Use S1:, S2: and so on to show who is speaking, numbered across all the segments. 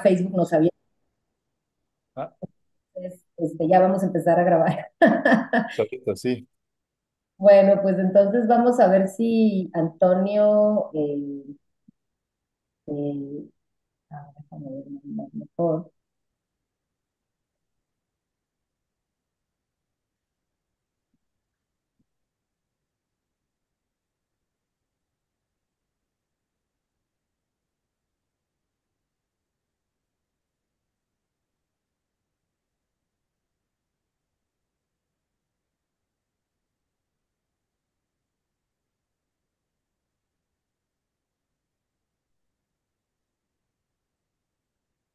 S1: Facebook nos había,
S2: Ah,
S1: ya vamos a empezar a grabar.
S2: perfecto, sí.
S1: Bueno, pues entonces vamos a ver si Antonio, eh, déjame ver mejor.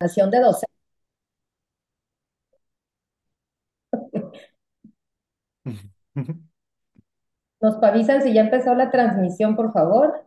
S1: Nación de 12. Nos avisan si ya empezó la transmisión, por favor.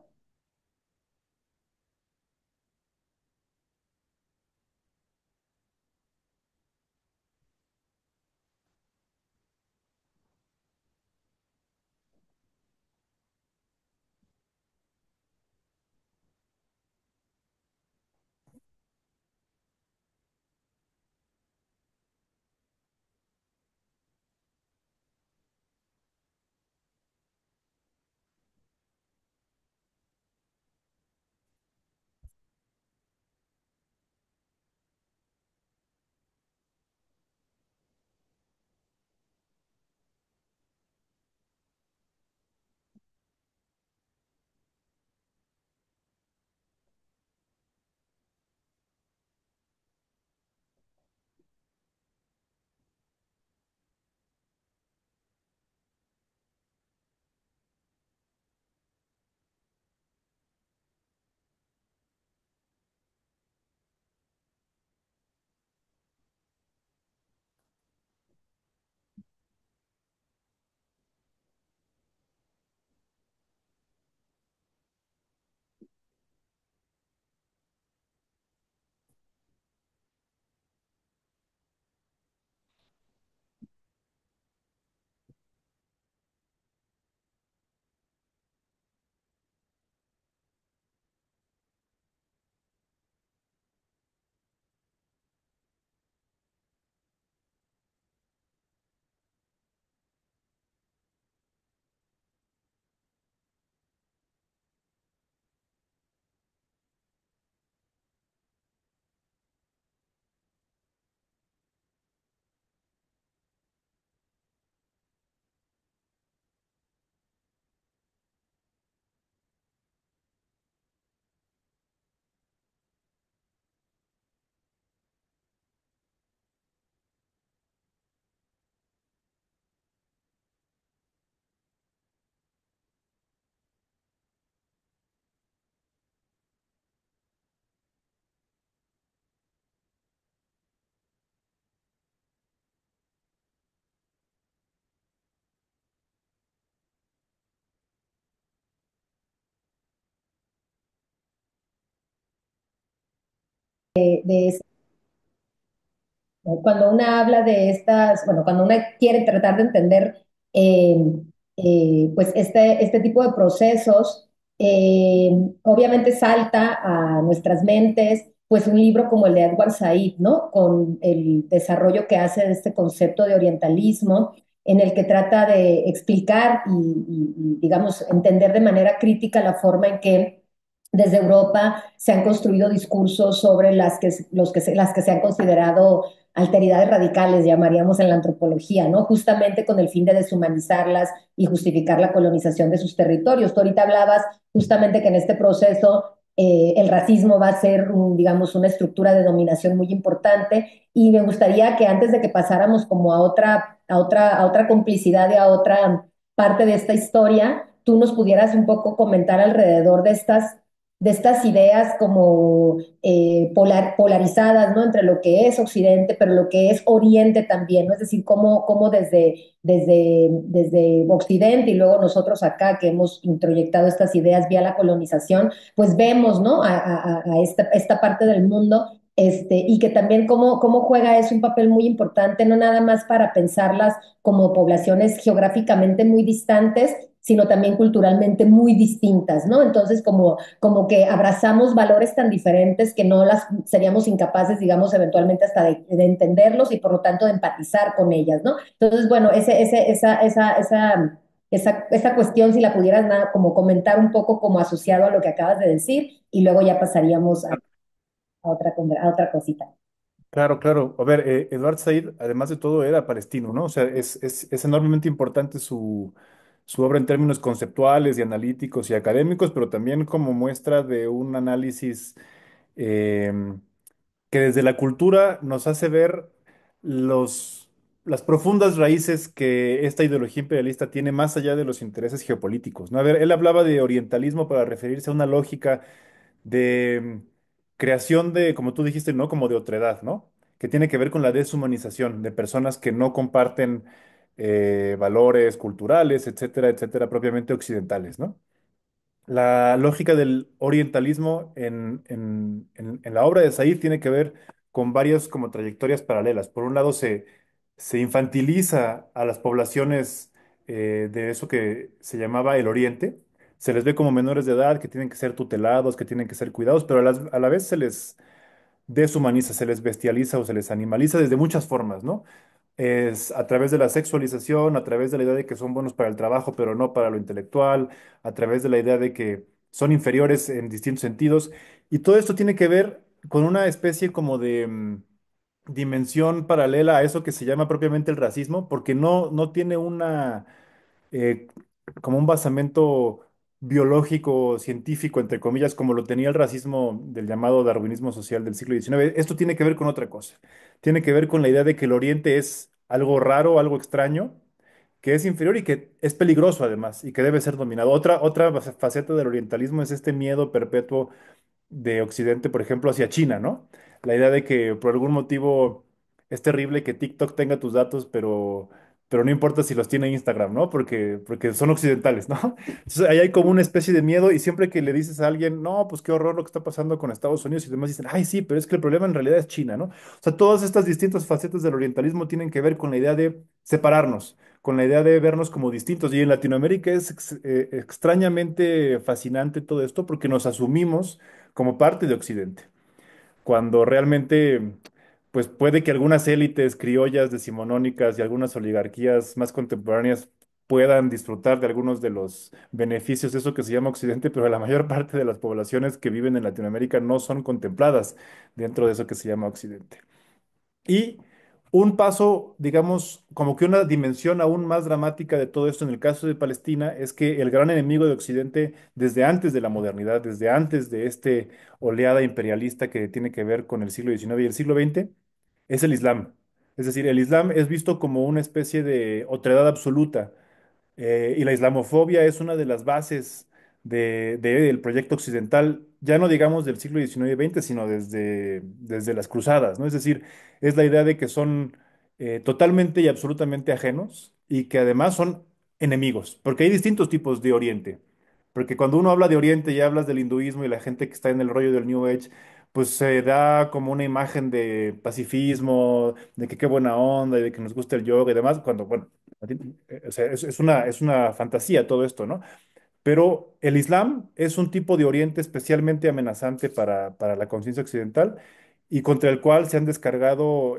S1: De cuando una habla de estas, bueno, cuando una quiere tratar de entender eh, pues este tipo de procesos, obviamente salta a nuestras mentes pues un libro como el de Edward Said, ¿no? Con el desarrollo que hace de este concepto de orientalismo, en el que trata de explicar y, digamos, entender de manera crítica la forma en que desde Europa se han construido discursos sobre las que se han considerado alteridades radicales, llamaríamos en la antropología, ¿no? Justamente con el fin de deshumanizarlas y justificar la colonización de sus territorios. Tú ahorita hablabas justamente que en este proceso el racismo va a ser, digamos, una estructura de dominación muy importante y me gustaría que antes de que pasáramos como a otra complicidad y a otra parte de esta historia, tú nos pudieras un poco comentar alrededor de estas ideas como polarizadas, ¿no? Entre lo que es Occidente, pero lo que es Oriente también, ¿no? Es decir, cómo desde Occidente y luego nosotros acá que hemos introyectado estas ideas vía la colonización, pues vemos, ¿no? A esta parte del mundo. Y que también cómo juega es un papel muy importante, no nada más para pensarlas como poblaciones geográficamente muy distantes, sino también culturalmente muy distintas, ¿no? Entonces, como que abrazamos valores tan diferentes que no las seríamos incapaces, digamos, eventualmente hasta de entenderlos y por lo tanto de empatizar con ellas, ¿no? Entonces, bueno, esa cuestión, si la pudieras como comentar un poco como asociado a lo que acabas de decir, y luego ya pasaríamos a otra cosita.
S2: Claro, claro. A ver, Edward Said, además de todo, era palestino, ¿no? O sea, es enormemente importante su obra en términos conceptuales y analíticos y académicos, pero también como muestra de un análisis em, que desde la cultura nos hace ver los, las profundas raíces que esta ideología imperialista tiene más allá de los intereses geopolíticos, ¿no? A ver, él hablaba de orientalismo para referirse a una lógica de creación de, como tú dijiste, ¿no? Como de otredad, ¿no? Que tiene que ver con la deshumanización de personas que no comparten valores culturales, etcétera, etcétera, propiamente occidentales, ¿no? La lógica del orientalismo en la obra de Said tiene que ver con varias como trayectorias paralelas. Por un lado, se infantiliza a las poblaciones de eso que se llamaba el Oriente. Se les ve como menores de edad, que tienen que ser tutelados, que tienen que ser cuidados, pero a la vez se les deshumaniza, se les bestializa o se les animaliza desde muchas formas, ¿no? Es a través de la sexualización, a través de la idea de que son buenos para el trabajo, pero no para lo intelectual, a través de la idea de que son inferiores en distintos sentidos. Y todo esto tiene que ver con una especie como de dimensión paralela a eso que se llama propiamente el racismo, porque no tiene una eh, como un basamento biológico, científico, entre comillas, como lo tenía el racismo del llamado darwinismo social del siglo XIX. Esto tiene que ver con otra cosa. Tiene que ver con la idea de que el Oriente es algo raro, algo extraño, que es inferior y que es peligroso además, y que debe ser dominado. Otra faceta del orientalismo es este miedo perpetuo de Occidente, por ejemplo, hacia China, ¿no? La idea de que por algún motivo es terrible que TikTok tenga tus datos, pero no importa si los tiene Instagram, ¿no? Porque son occidentales, ¿no? Entonces ahí hay como una especie de miedo y siempre que le dices a alguien, no, pues qué horror lo que está pasando con Estados Unidos y demás dicen, ay, sí, pero es que el problema en realidad es China, ¿no? O sea, todas estas distintas facetas del orientalismo tienen que ver con la idea de separarnos, con la idea de vernos como distintos. Y en Latinoamérica es extrañamente fascinante todo esto porque nos asumimos como parte de Occidente, cuando realmente, pues puede que algunas élites criollas decimonónicas y algunas oligarquías más contemporáneas puedan disfrutar de algunos de los beneficios de eso que se llama Occidente, pero la mayor parte de las poblaciones que viven en Latinoamérica no son contempladas dentro de eso que se llama Occidente. Y un paso, digamos, como que una dimensión aún más dramática de todo esto en el caso de Palestina es que el gran enemigo de Occidente desde antes de la modernidad, desde antes de este oleada imperialista que tiene que ver con el siglo XIX y el siglo XX, es el Islam. Es decir, el Islam es visto como una especie de otredad absoluta y la islamofobia es una de las bases del proyecto occidental, ya no digamos del siglo XIX y XX, sino desde las cruzadas, ¿no? Es decir, es la idea de que son totalmente y absolutamente ajenos y que además son enemigos, porque hay distintos tipos de Oriente. Porque cuando uno habla de Oriente y hablas del hinduismo y la gente que está en el rollo del New Age, pues se da como una imagen de pacifismo, de que qué buena onda y de que nos gusta el yoga y demás, cuando, bueno, o sea, es una fantasía todo esto, ¿no? Pero el Islam es un tipo de Oriente especialmente amenazante para la conciencia occidental y contra el cual se han descargado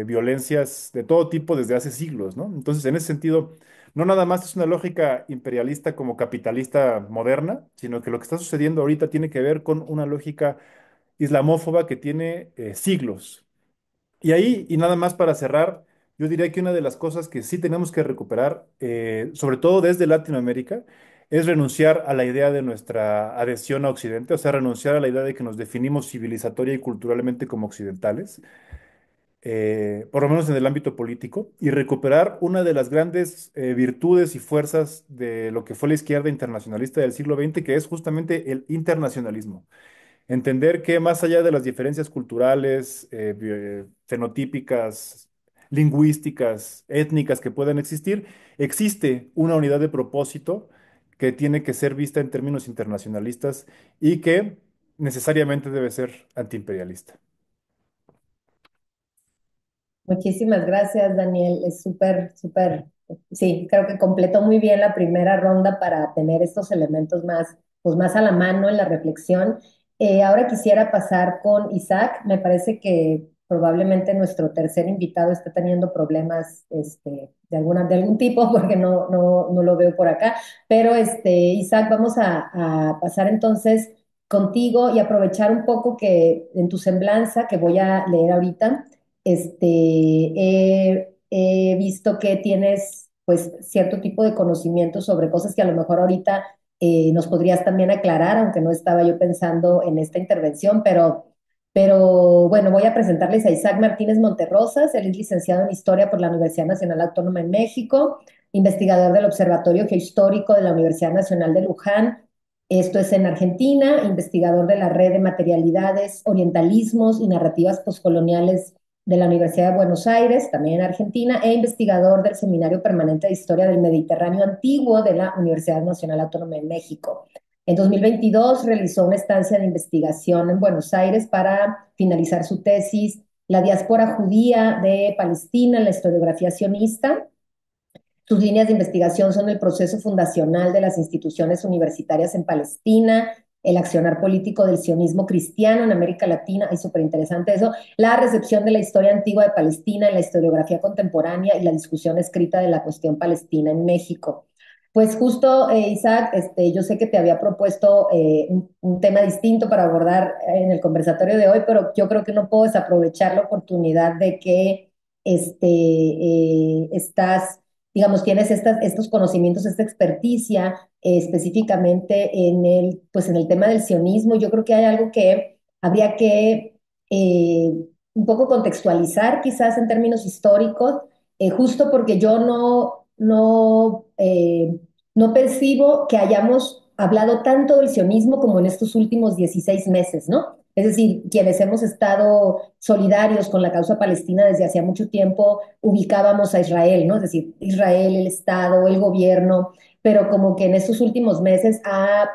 S2: violencias de todo tipo desde hace siglos, ¿no? Entonces, en ese sentido, no nada más es una lógica imperialista como capitalista moderna, sino que lo que está sucediendo ahorita tiene que ver con una lógica islamófoba que tiene siglos. Y ahí, y nada más para cerrar, yo diría que una de las cosas que sí tenemos que recuperar, sobre todo desde Latinoamérica, es renunciar a la idea de nuestra adhesión a Occidente, o sea, renunciar a la idea de que nos definimos civilizatoria y culturalmente como occidentales, por lo menos en el ámbito político, y recuperar una de las grandes virtudes y fuerzas de lo que fue la izquierda internacionalista del siglo XX, que es justamente el internacionalismo. Entender que más allá de las diferencias culturales, fenotípicas, lingüísticas, étnicas que puedan existir, existe una unidad de propósito que tiene que ser vista en términos internacionalistas y que necesariamente debe ser antiimperialista.
S1: Muchísimas gracias, Daniel. Es súper, súper Sí, creo que completó muy bien la primera ronda para tener estos elementos más, pues más a la mano en la reflexión. Ahora quisiera pasar con Isaac. Me parece que probablemente nuestro tercer invitado está teniendo problemas de algún tipo, porque no lo veo por acá. Pero Isaac, vamos a pasar entonces contigo y aprovechar un poco que en tu semblanza, que voy a leer ahorita, he visto que tienes pues cierto tipo de conocimiento sobre cosas que a lo mejor ahorita nos podrías también aclarar, aunque no estaba yo pensando en esta intervención, pero bueno, voy a presentarles a Isaac Martínez Monterrosas. Él es licenciado en Historia por la Universidad Nacional Autónoma en México, investigador del Observatorio Geohistórico de la Universidad Nacional de Luján. Esto es en Argentina, investigador de la Red de Materialidades, Orientalismos y Narrativas Postcoloniales de la Universidad de Buenos Aires, también en Argentina, e investigador del Seminario Permanente de Historia del Mediterráneo Antiguo de la Universidad Nacional Autónoma de México. En 2022 realizó una estancia de investigación en Buenos Aires para finalizar su tesis La diáspora judía de Palestina en la historiografía sionista. Sus líneas de investigación son el proceso fundacional de las instituciones universitarias en Palestina, el accionar político del sionismo cristiano en América Latina, es súper interesante eso, la recepción de la historia antigua de Palestina en la historiografía contemporánea y la discusión escrita de la cuestión palestina en México. Pues justo, Isaac, yo sé que te había propuesto un tema distinto para abordar en el conversatorio de hoy, pero yo creo que no puedo desaprovechar la oportunidad de que estás digamos, tienes estos conocimientos, esta experticia específicamente pues en el tema del sionismo. Yo creo que hay algo que habría que un poco contextualizar quizás en términos históricos, justo porque yo no percibo que hayamos hablado tanto del sionismo como en estos últimos 16 meses, ¿no? Es decir, quienes hemos estado solidarios con la causa palestina desde hacía mucho tiempo, ubicábamos a Israel, ¿no? Es decir, Israel, el Estado, el gobierno, pero como que en estos últimos meses ha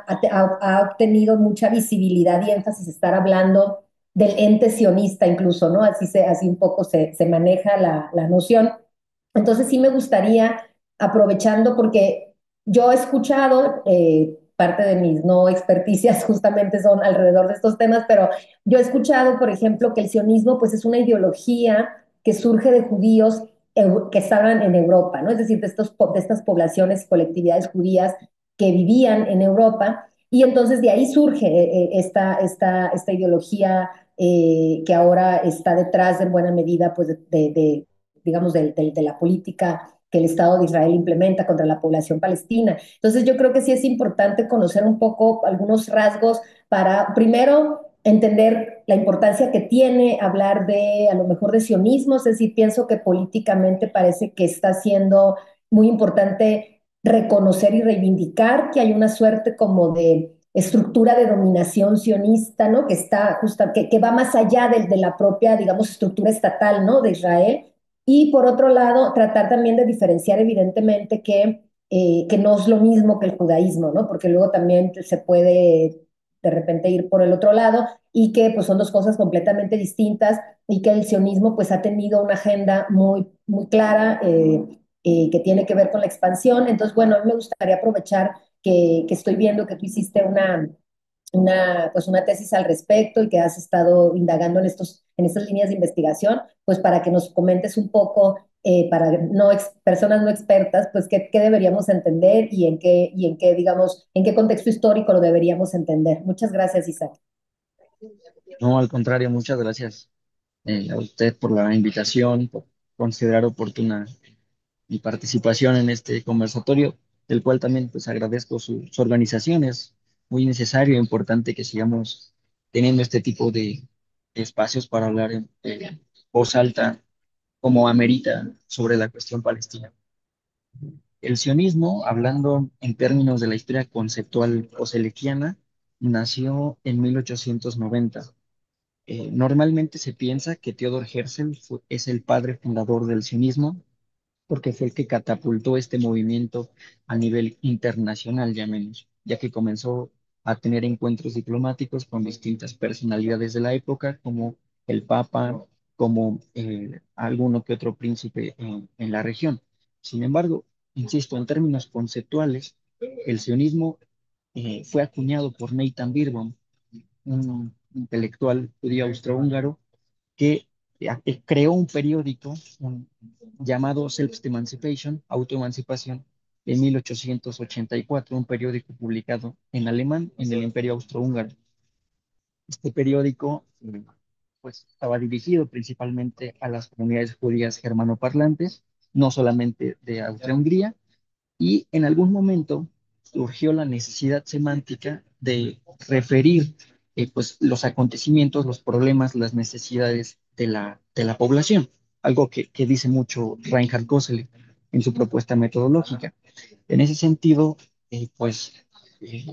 S1: obtenido mucha visibilidad y énfasis estar hablando del ente sionista incluso, ¿no? Así un poco se maneja la noción. Entonces sí me gustaría, aprovechando, porque yo he escuchado, parte de mis no experticias justamente son alrededor de estos temas, pero yo he escuchado, por ejemplo, que el sionismo pues es una ideología que surge de judíos que estaban en Europa, ¿no? Es decir, de estas poblaciones, colectividades judías que vivían en Europa, y entonces de ahí surge esta ideología que ahora está detrás en buena medida pues digamos, de la política que el Estado de Israel implementa contra la población palestina. Entonces yo creo que sí es importante conocer un poco algunos rasgos para, primero, entender la importancia que tiene hablar a lo mejor de sionismo, es decir, pienso que políticamente parece que está siendo muy importante reconocer y reivindicar que hay una suerte como de estructura de dominación sionista, ¿no? Que está justa, que va más allá de la propia, digamos, estructura estatal, ¿no? De Israel. Y por otro lado, tratar también de diferenciar evidentemente que no es lo mismo que el judaísmo, ¿no? Porque luego también se puede de repente ir por el otro lado y que pues son dos cosas completamente distintas y que el sionismo pues ha tenido una agenda muy clara que tiene que ver con la expansión. Entonces, bueno, a mí me gustaría aprovechar que estoy viendo que tú hiciste pues una tesis al respecto y que has estado indagando en estas líneas de investigación, pues para que nos comentes un poco, para personas no expertas, pues qué deberíamos entender digamos, en qué contexto histórico lo deberíamos entender. Muchas gracias, Isaac.
S3: No, al contrario, muchas gracias a usted por la invitación, por considerar oportuna mi participación en este conversatorio, del cual también pues agradezco su organización. Es muy necesario e importante que sigamos teniendo este tipo de espacios para hablar en voz alta, como amerita, sobre la cuestión palestina. El sionismo, hablando en términos de la historia conceptual oselequiana, nació en 1890. Normalmente se piensa que Theodor Herzl es el padre fundador del sionismo porque fue el que catapultó este movimiento a nivel internacional, ya menos, ya que comenzó a tener encuentros diplomáticos con distintas personalidades de la época, como el Papa, como alguno que otro príncipe en la región. Sin embargo, insisto, en términos conceptuales, el sionismo fue acuñado por Nathan Birnbaum, un intelectual judío austrohúngaro que creó un periódico llamado Selbstemancipation, Autoemancipación, en 1884, un periódico publicado en alemán en el Imperio Austrohúngaro. Este periódico pues, estaba dirigido principalmente a las comunidades judías germanoparlantes, no solamente de Austria-Hungría, y en algún momento surgió la necesidad semántica de referir pues, los acontecimientos, los problemas, las necesidades de la población, algo que dice mucho Reinhard Koselleck en su propuesta metodológica. En ese sentido, pues eh,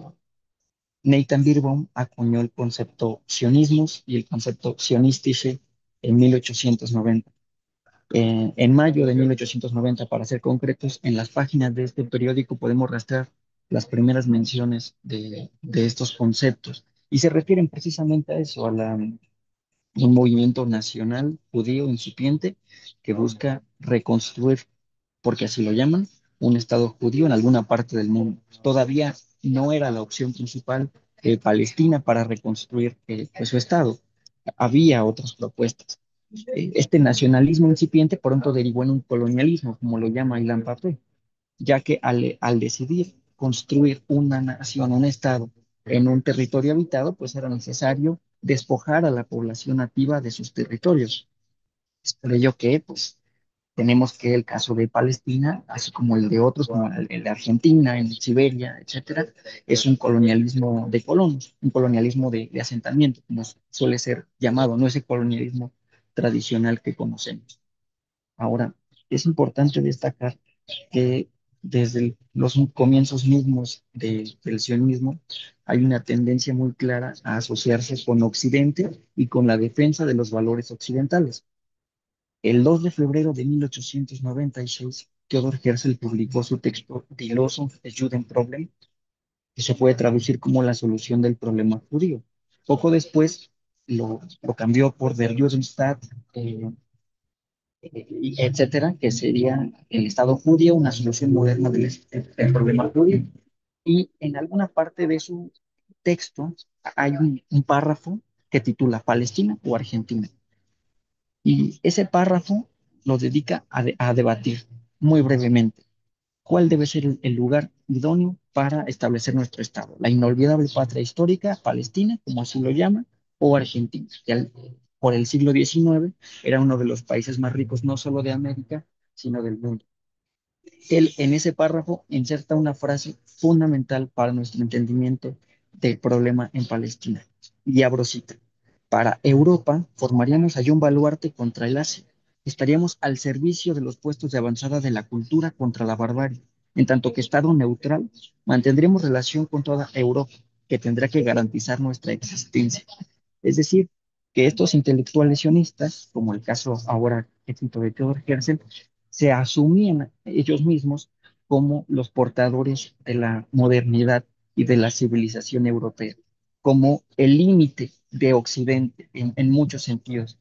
S3: Nathan Birnbaum acuñó el concepto sionismos y el concepto sionistische en 1890. En mayo de 1890, para ser concretos, en las páginas de este periódico podemos rastrear las primeras menciones de estos conceptos y se refieren precisamente a eso, un movimiento nacional judío incipiente que busca reconstruir, porque así lo llaman, un Estado judío en alguna parte del mundo. Todavía no era la opción principal Palestina para reconstruir pues, su Estado. Había otras propuestas. Este nacionalismo incipiente pronto derivó en un colonialismo, como lo llama Ilan Pappé, ya que al decidir construir una nación, un Estado en un territorio habitado, pues era necesario despojar a la población nativa de sus territorios. Es por ello que, pues, tenemos que el caso de Palestina, así como el de otros, como el de Argentina, en Siberia, etcétera, es un colonialismo de colonos, un colonialismo de asentamiento, como suele ser llamado, no ese colonialismo tradicional que conocemos. Ahora, es importante destacar que desde los comienzos mismos del sionismo hay una tendencia muy clara a asociarse con Occidente y con la defensa de los valores occidentales. El 2 de febrero de 1896, Theodor Herzl publicó su texto Die Lösung des Judenproblems, que se puede traducir como la solución del problema judío. Poco después lo cambió por Der Judenstaat, etcétera, que sería el Estado judío, una solución moderna del problema judío. Y en alguna parte de su texto hay un párrafo que titula Palestina o Argentina. Y ese párrafo lo dedica a debatir muy brevemente cuál debe ser el lugar idóneo para establecer nuestro Estado. La inolvidable patria histórica, Palestina, como así lo llama, o Argentina, que por el siglo XIX era uno de los países más ricos, no solo de América, sino del mundo. Él en ese párrafo inserta una frase fundamental para nuestro entendimiento del problema en Palestina. Y abro cita. Para Europa, formaríamos allí un baluarte contra el Asia. Estaríamos al servicio de los puestos de avanzada de la cultura contra la barbarie. En tanto que Estado neutral, mantendremos relación con toda Europa, que tendrá que garantizar nuestra existencia. Es decir, que estos intelectuales sionistas, como el caso ahora escrito de Theodor Herzl, se asumían ellos mismos como los portadores de la modernidad y de la civilización europea, como el límite de Occidente en muchos sentidos.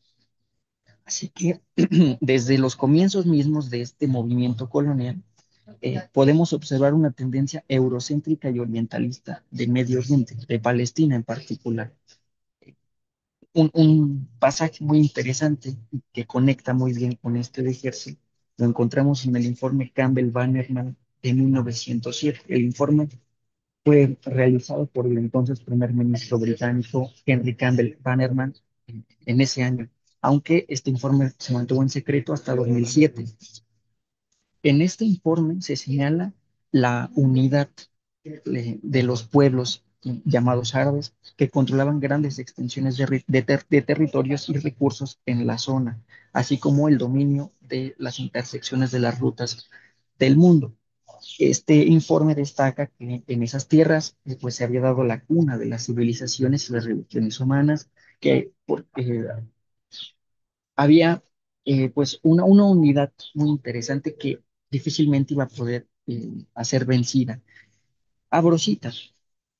S3: Así que desde los comienzos mismos de este movimiento colonial, podemos observar una tendencia eurocéntrica y orientalista de Medio Oriente, de Palestina en particular. Un pasaje muy interesante y que conecta muy bien con este de Herzl, lo encontramos en el informe Campbell-Bannerman de 1907. El informe fue realizado por el entonces primer ministro británico Henry Campbell Bannerman en ese año, aunque este informe se mantuvo en secreto hasta 2007. En este informe se señala la unidad de los pueblos llamados árabes que controlaban grandes extensiones de territorios y recursos en la zona, así como el dominio de las intersecciones de las rutas del mundo. Este informe destaca que en esas tierras pues, se había dado la cuna de las civilizaciones y las religiones humanas, que había pues una unidad muy interesante que difícilmente iba a poder hacer vencida. Abro citas.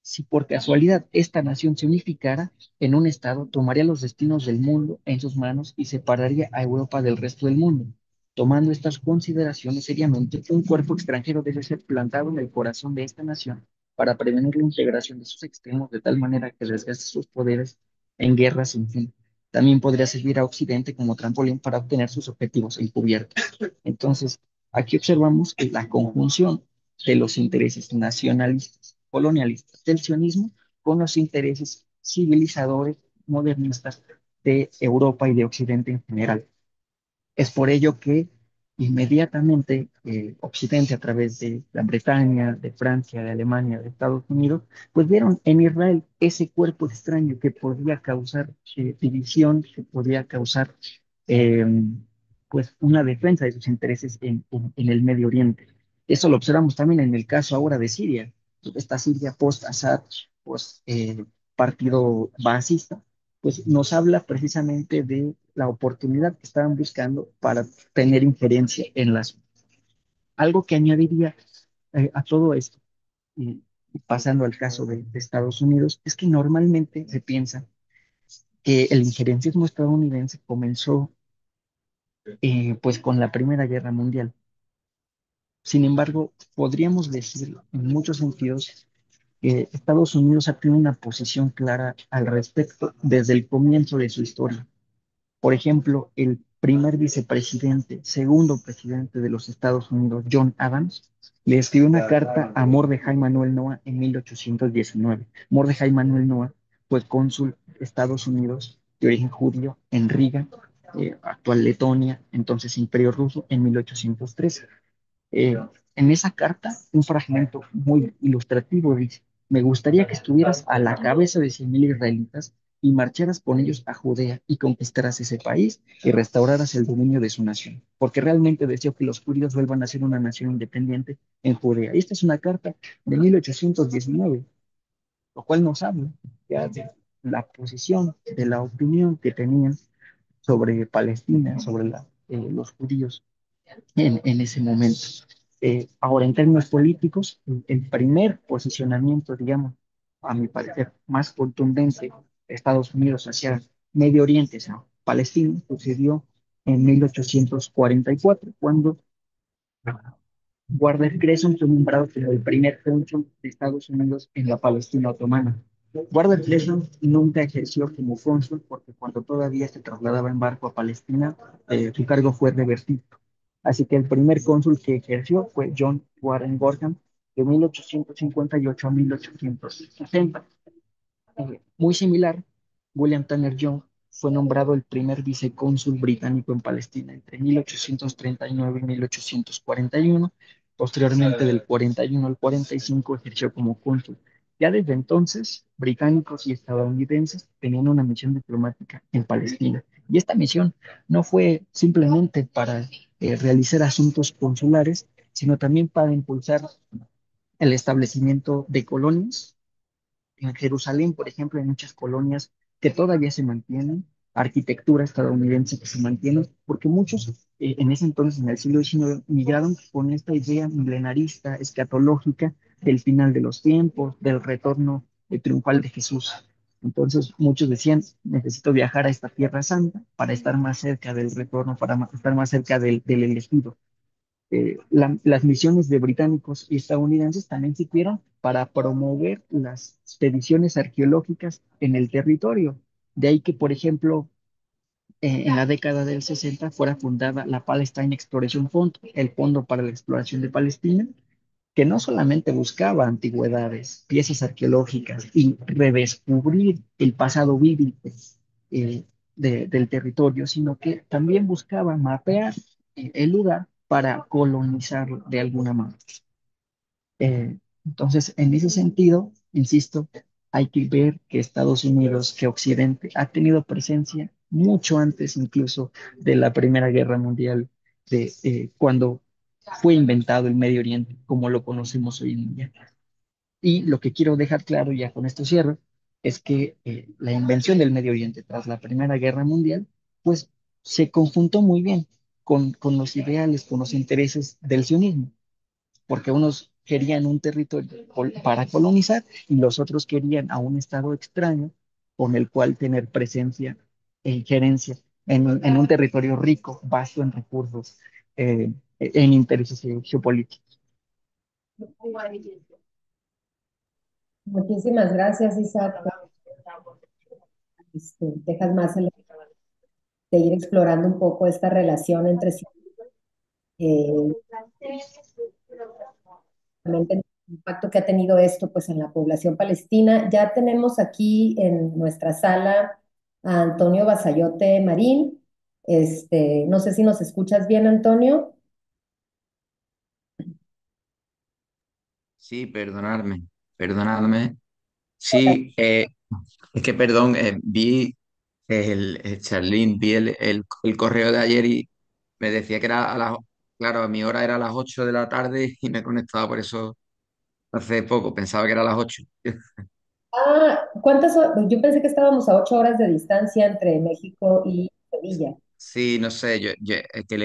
S3: Si por casualidad esta nación se unificara en un estado, tomaría los destinos del mundo en sus manos y separaría a Europa del resto del mundo. tomando estas consideraciones seriamente, un cuerpo extranjero debe ser plantado en el corazón de esta nación para prevenir la integración de sus extremos de tal manera que desgaste sus poderes en guerras sin fin. También podría servir a Occidente como trampolín para obtener sus objetivos encubiertos. Entonces, aquí observamos que la conjunción de los intereses nacionalistas, colonialistas del sionismo con los intereses civilizadores, modernistas de Europa y de Occidente en general. Es por ello que inmediatamente Occidente, a través de Gran Bretaña, de Francia, de Alemania, de Estados Unidos, pues vieron en Israel ese cuerpo extraño que podía causar división, que podía causar eh, pues una defensa de sus intereses en el Medio Oriente. Eso lo observamos también en el caso ahora de Siria, esta Siria post-Assad, post partido basista, pues nos habla precisamente de la oportunidad que estaban buscando para tener injerencia en las. Algo que añadiría a todo esto, y pasando al caso de Estados Unidos, es que normalmente se piensa que el injerencismo estadounidense comenzó pues con la Primera Guerra Mundial. Sin embargo, podríamos decir en muchos sentidos que Estados Unidos ha tenido una posición clara al respecto desde el comienzo de su historia. Por ejemplo, el primer vicepresidente, segundo presidente de los Estados Unidos, John Adams, le escribió una carta a Mordecai Manuel Noah en 1819. Mordecai Manuel Noah fue cónsul de Estados Unidos de origen judío en Riga, actual Letonia, entonces Imperio Ruso, en 1813. Eh, en esa carta, un fragmento muy ilustrativo dice: me gustaría que estuvieras a la cabeza de 100,000 israelitas y marcharas con ellos a Judea y conquistaras ese país y restauraras el dominio de su nación, porque realmente deseo que los judíos vuelvan a ser una nación independiente en Judea. Y esta es una carta de 1819, lo cual nos habla ya de la posición, de la opinión que tenían sobre Palestina, sobre los judíos en ese momento. Ahora, en términos políticos, el primer posicionamiento, digamos, a mi parecer, más contundente de Estados Unidos hacia Medio Oriente, hacia Palestina, sucedió en 1844, cuando Warder Cresson fue nombrado como el primer cónsul de Estados Unidos en la Palestina otomana. Warder Cresson nunca ejerció como cónsul porque cuando todavía se trasladaba en barco a Palestina, su cargo fue revertido. Así que el primer cónsul que ejerció fue John Warren Gorham de 1858 a 1860. Muy similar, William Tanner Young fue nombrado el primer vicecónsul británico en Palestina entre 1839 y 1841. Posteriormente, del 41 al 45, ejerció como cónsul. Ya desde entonces, británicos y estadounidenses tenían una misión diplomática en Palestina. Y esta misión no fue simplemente para realizar asuntos consulares, sino también para impulsar el establecimiento de colonias en Jerusalén, por ejemplo, hay muchas colonias que todavía se mantienen, arquitectura estadounidense que se mantiene, porque muchos en ese entonces, en el siglo XIX, migraron con esta idea milenarista, escatológica, del final de los tiempos, del retorno triunfal de Jesús. Entonces, muchos decían: necesito viajar a esta tierra santa para estar más cerca del retorno, para estar más cerca del elegido. Las misiones de británicos y estadounidenses también sirvieron para promover las expediciones arqueológicas en el territorio. De ahí que, por ejemplo, en la década del 60 fuera fundada la Palestine Exploration Fund, el Fondo para la Exploración de Palestina, que no solamente buscaba antigüedades, piezas arqueológicas y redescubrir el pasado bíblico eh, del territorio, sino que también buscaba mapear el lugar para colonizarlo de alguna manera. Entonces, en ese sentido, insisto, hay que ver que Estados Unidos, que Occidente, ha tenido presencia mucho antes incluso de la Primera Guerra Mundial, cuando fue inventado el Medio Oriente como lo conocemos hoy en día. Y lo que quiero dejar claro, ya con esto cierro, es que la invención del Medio Oriente tras la Primera Guerra Mundial, pues se conjuntó muy bien con los ideales, con los intereses del sionismo, porque unos querían un territorio para colonizar y los otros querían a un estado extraño con el cual tener presencia e injerencia en un territorio rico, vasto en recursos. en intereses geopolíticos.
S1: Muchísimas gracias, Isaac. Dejas más de ir explorando un poco esta relación entre sí, eh, realmente el impacto que ha tenido esto pues en la población palestina. Ya tenemos aquí en nuestra sala a Antonio Basayote Marín. No sé si nos escuchas bien, Antonio.
S4: Sí, perdonadme. Sí, es que perdón, vi Charlene, vi el correo de ayer y me decía que era claro, a mi hora era a las 8 de la tarde y me conectaba por eso hace poco, pensaba que era a las 8.
S1: Ah, ¿cuántas horas? Yo pensé que estábamos a 8 horas de distancia entre México y Sevilla.
S4: Sí, no sé, yo es que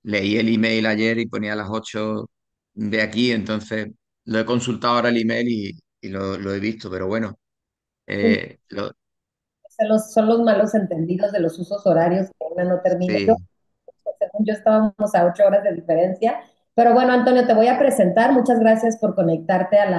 S4: leí el email ayer y ponía a las 8 de aquí, entonces lo he consultado ahora el email y lo he visto, pero bueno, eh, lo-
S1: Son los malos entendidos de los usos horarios que una no termina.
S4: sí.
S1: Según yo estábamos a 8 horas de diferencia. Pero bueno, Antonio, te voy a presentar. Muchas gracias por conectarte a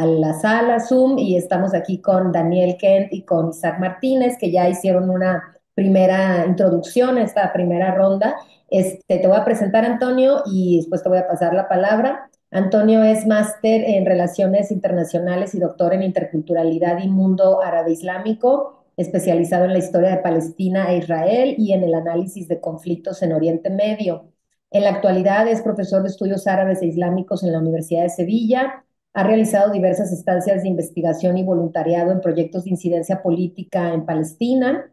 S1: la sala Zoom y estamos aquí con Daniel Kent y con Isaac Martínez, que ya hicieron una primera introducción a esta primera ronda. Te voy a presentar, Antonio, y después te voy a pasar la palabra. Antonio es máster en Relaciones Internacionales y doctor en Interculturalidad y Mundo Árabe Islámico, especializado en la historia de Palestina e Israel y en el análisis de conflictos en Oriente Medio. En la actualidad es profesor de estudios árabes e islámicos en la Universidad de Sevilla. Ha realizado diversas estancias de investigación y voluntariado en proyectos de incidencia política en Palestina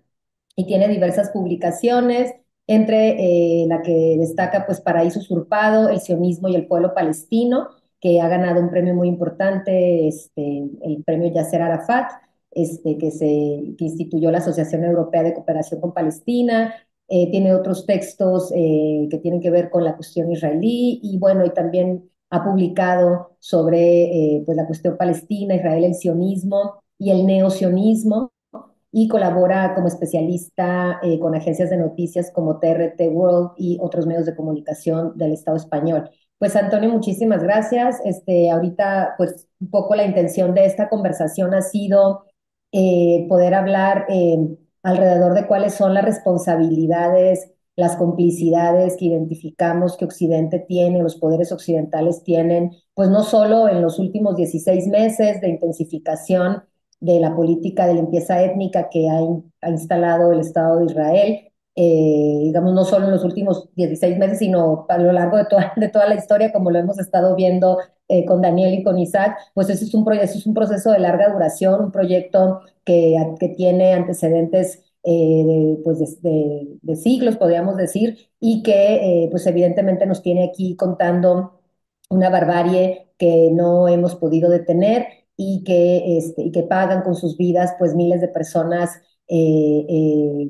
S1: y tiene diversas publicaciones, entre la que destaca pues Paraíso Usurpado, El sionismo y el pueblo palestino, que ha ganado un premio muy importante, el premio Yasser Arafat, que instituyó la Asociación Europea de Cooperación con Palestina. Tiene otros textos que tienen que ver con la cuestión israelí y bueno, y también ha publicado sobre pues la cuestión palestina, Israel, el sionismo y el neosionismo, y colabora como especialista con agencias de noticias como TRT World y otros medios de comunicación del Estado español. Pues Antonio, muchísimas gracias. Ahorita, pues un poco la intención de esta conversación ha sido poder hablar alrededor de cuáles son las responsabilidades, las complicidades que identificamos que Occidente tiene, los poderes occidentales tienen, pues no solo en los últimos 16 meses de intensificación de la política de limpieza étnica que ha instalado el Estado de Israel, digamos, no solo en los últimos 16 meses, sino a lo largo de toda la historia, como lo hemos estado viendo con Daniel y con Isaac, pues eso es un proceso de larga duración, un proyecto que tiene antecedentes pues de siglos, podríamos decir, y que pues evidentemente nos tiene aquí contando una barbarie que no hemos podido detener y que pagan con sus vidas pues miles de personas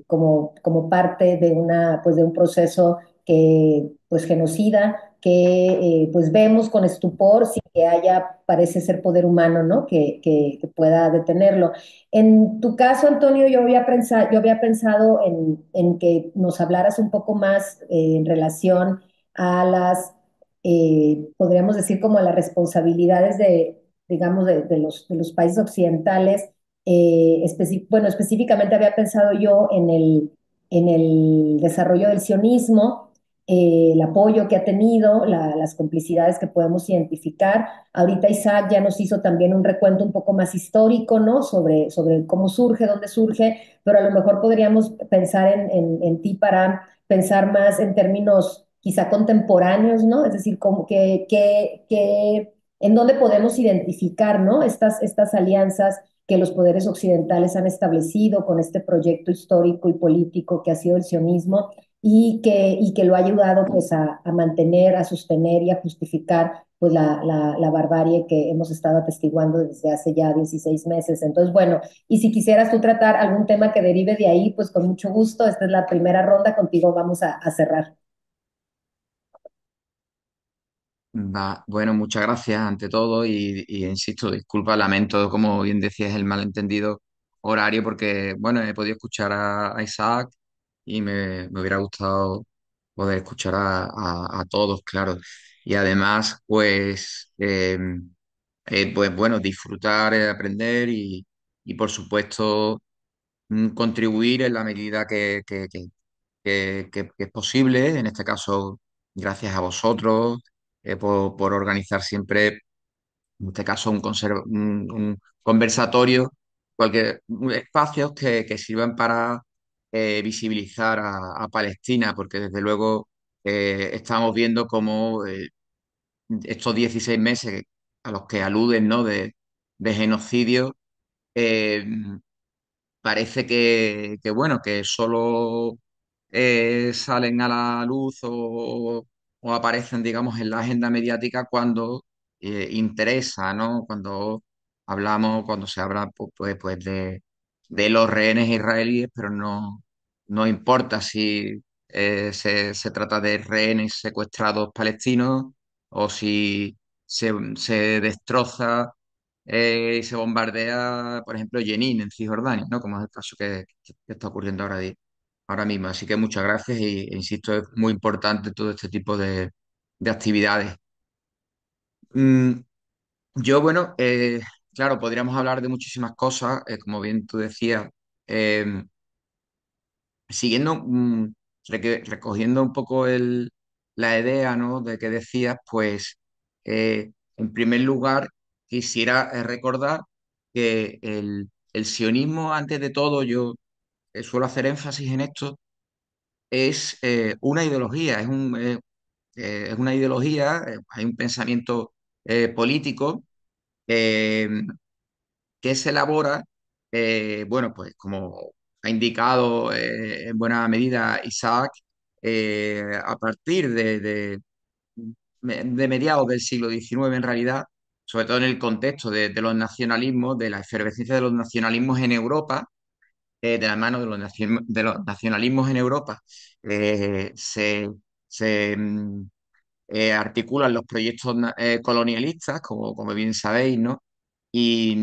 S1: como parte de, pues, de un proceso que, pues, genocida que pues vemos con estupor sin que haya, parece ser poder humano, ¿no? Que pueda detenerlo. En tu caso, Antonio, yo había pensado en que nos hablaras un poco más en relación a podríamos decir, como a las responsabilidades digamos, de los países occidentales. Bueno, específicamente había pensado yo en el desarrollo del sionismo, el apoyo que ha tenido, las complicidades que podemos identificar. Ahorita Isaac ya nos hizo también un recuento un poco más histórico, ¿no? Sobre cómo surge, dónde surge, pero a lo mejor podríamos pensar en ti para pensar más en términos quizá contemporáneos, ¿no? Es decir, en dónde podemos identificar, ¿no? Estas alianzas que los poderes occidentales han establecido con este proyecto histórico y político que ha sido el sionismo y que lo ha ayudado pues a mantener, a sostener y a justificar pues la barbarie que hemos estado atestiguando desde hace ya 16 meses. Entonces, bueno, y si quisieras tú tratar algún tema que derive de ahí, pues con mucho gusto, esta es la primera ronda, contigo vamos a cerrar.
S4: Bueno, muchas gracias ante todo y insisto, disculpa, lamento, como bien decías, el malentendido horario porque, bueno, he podido escuchar a Isaac y me hubiera gustado poder escuchar a todos, claro. Y además, pues, pues bueno, disfrutar, aprender y por supuesto, contribuir en la medida que es posible. En este caso, gracias a vosotros, por organizar siempre, en este caso, un conversatorio, espacios que sirvan para visibilizar a Palestina, porque desde luego estamos viendo cómo estos 16 meses a los que aluden, ¿no? de genocidio, eh, parece bueno, que solo salen a la luz o aparecen, digamos, en la agenda mediática cuando interesa, ¿no? Cuando se habla pues, de los rehenes israelíes, pero no importa si se trata de rehenes secuestrados palestinos o si se destroza y se bombardea, por ejemplo, Jenin en Cisjordania, ¿no? Como es el caso que está ocurriendo ahora mismo. Así que muchas gracias e insisto, es muy importante todo este tipo de actividades. Mm, yo, bueno, claro, podríamos hablar de muchísimas cosas, como bien tú decías. eh, Siguiendo, recogiendo un poco la idea, ¿no? de que decías, pues, en primer lugar, quisiera recordar que el sionismo, antes de todo, yo suelo hacer énfasis en esto, es una ideología, es una ideología, hay un pensamiento político eh, que se elabora, bueno, pues como ha indicado en buena medida Isaac, a partir de mediados del siglo XIX en realidad, sobre todo en el contexto de los nacionalismos, de la efervescencia de los nacionalismos en Europa, de la mano de los nacionalismos en Europa, eh, se, se articulan los proyectos colonialistas, como bien sabéis, ¿no? Y,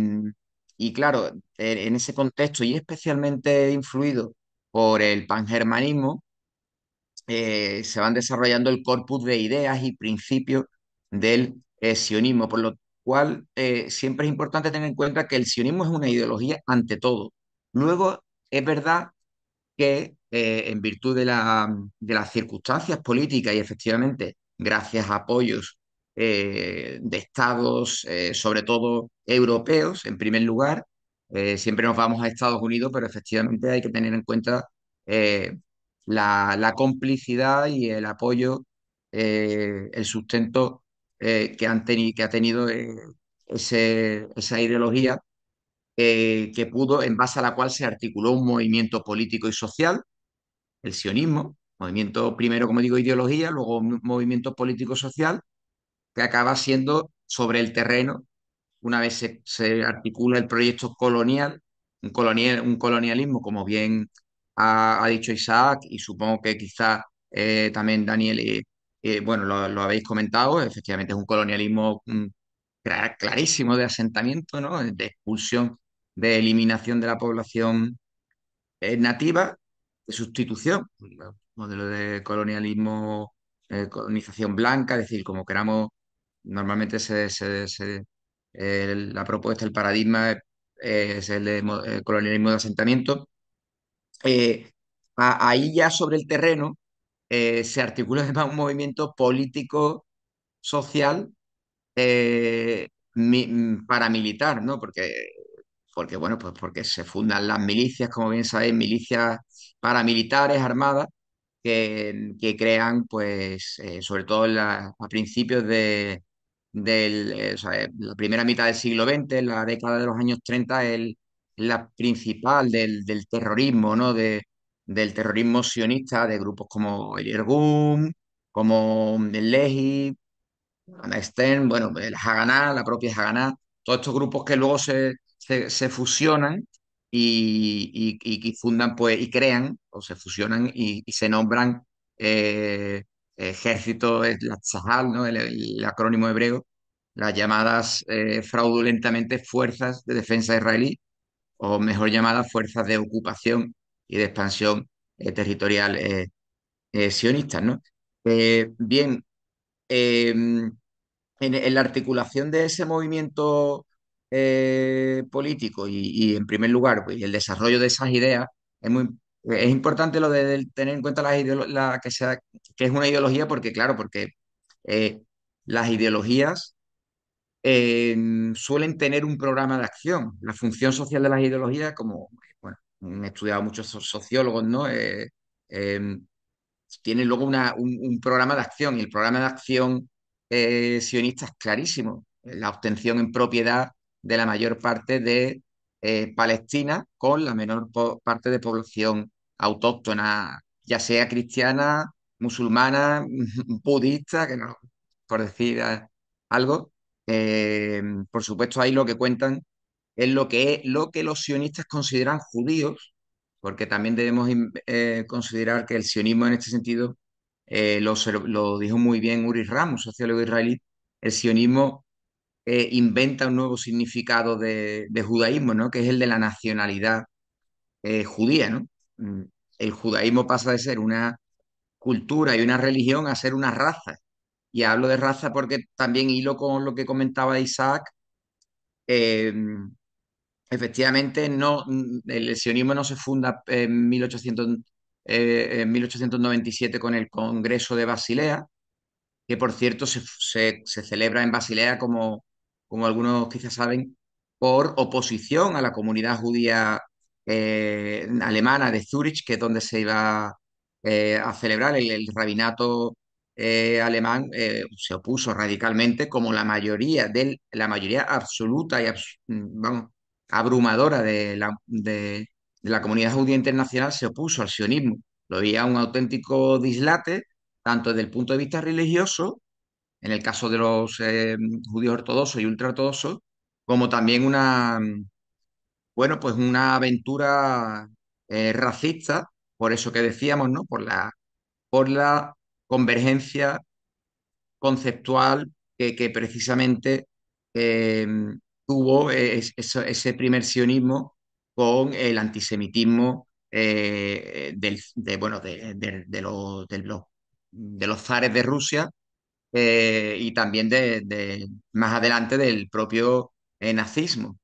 S4: y claro, en ese contexto y especialmente influido por el pangermanismo, se van desarrollando el corpus de ideas y principios del sionismo, por lo cual siempre es importante tener en cuenta que el sionismo es una ideología ante todo. Luego, es verdad que en virtud de las circunstancias políticas y efectivamente gracias a apoyos de estados, sobre todo europeos, en primer lugar, siempre nos vamos a Estados Unidos, pero efectivamente hay que tener en cuenta eh, la complicidad y el apoyo, el sustento que ha tenido esa ideología que pudo, en base a la cual se articuló un movimiento político y social, el sionismo, movimiento primero, como digo, ideología, luego un movimiento político-social, que acaba siendo sobre el terreno, una vez se articula el proyecto colonial, un colonialismo, como bien ha dicho Isaac, y supongo que quizás también Daniel, bueno, lo habéis comentado, efectivamente es un colonialismo clarísimo de asentamiento, ¿no? De expulsión, de eliminación de la población nativa, de sustitución, un modelo de colonialismo, colonización blanca, es decir, como queramos, normalmente la propuesta, el paradigma es el de colonialismo de asentamiento. Eh, Ahí ya sobre el terreno se articula además un movimiento político, social, paramilitar, ¿no? Porque, bueno, pues porque se fundan las milicias, como bien sabéis, milicias paramilitares armadas que crean, pues, sobre todo a principios o sea, la primera mitad del siglo XX, la década de los años 30, la principal del terrorismo, ¿no? Del terrorismo sionista, de grupos como el Irgun, como el Lehi, Ana Stern, bueno, el Haganá, la propia Haganá, todos estos grupos que luego se fusionan y fundan, pues, y crean, o se fusionan y se nombran ejército, es la Tzahal, ¿no? El acrónimo hebreo, las llamadas fraudulentamente fuerzas de defensa israelí, o mejor llamadas fuerzas de ocupación y de expansión territorial sionistas, ¿no? Bien, en la articulación de ese movimiento político y, en primer lugar, pues, el desarrollo de esas ideas, es importante lo de tener en cuenta que es una ideología, porque, claro, porque eh, las ideologías suelen tener un programa de acción. La función social de las ideologías, como, bueno, han estudiado muchos sociólogos, ¿no? Eh, Tiene luego un programa de acción, y el programa de acción sionista es clarísimo: la obtención en propiedad de la mayor parte de Palestina, con la menor parte de población autóctona, ya sea cristiana, musulmana, budista, que no, por decir algo. Por supuesto, ahí lo que cuentan es lo que los sionistas consideran judíos, porque también debemos considerar que el sionismo en este sentido, lo dijo muy bien Uri Ram, un sociólogo israelí. El sionismo inventa un nuevo significado de judaísmo, ¿no? Que es el de la nacionalidad judía, ¿no? Mm, El judaísmo pasa de ser una cultura y una religión a ser una raza. Y hablo de raza porque también hilo con lo que comentaba Isaac. eh, Efectivamente, no, el sionismo no se funda en 1897 con el Congreso de Basilea, que por cierto se celebra en Basilea, como algunos quizás saben, por oposición a la comunidad judía alemana de Zúrich, que es donde se iba a celebrar. El rabinato alemán se opuso radicalmente, como la mayoría absoluta y vamos, abrumadora de la comunidad judía internacional se opuso al sionismo. Lo veía un auténtico dislate, tanto desde el punto de vista religioso, en el caso de los judíos ortodoxos y ultraortodoxos, como también bueno, pues una aventura racista, por eso que decíamos, ¿no? Por la convergencia conceptual que precisamente eh, tuvo ese primer sionismo con el antisemitismo bueno, de los zares de Rusia, y también más adelante del propio nazismo.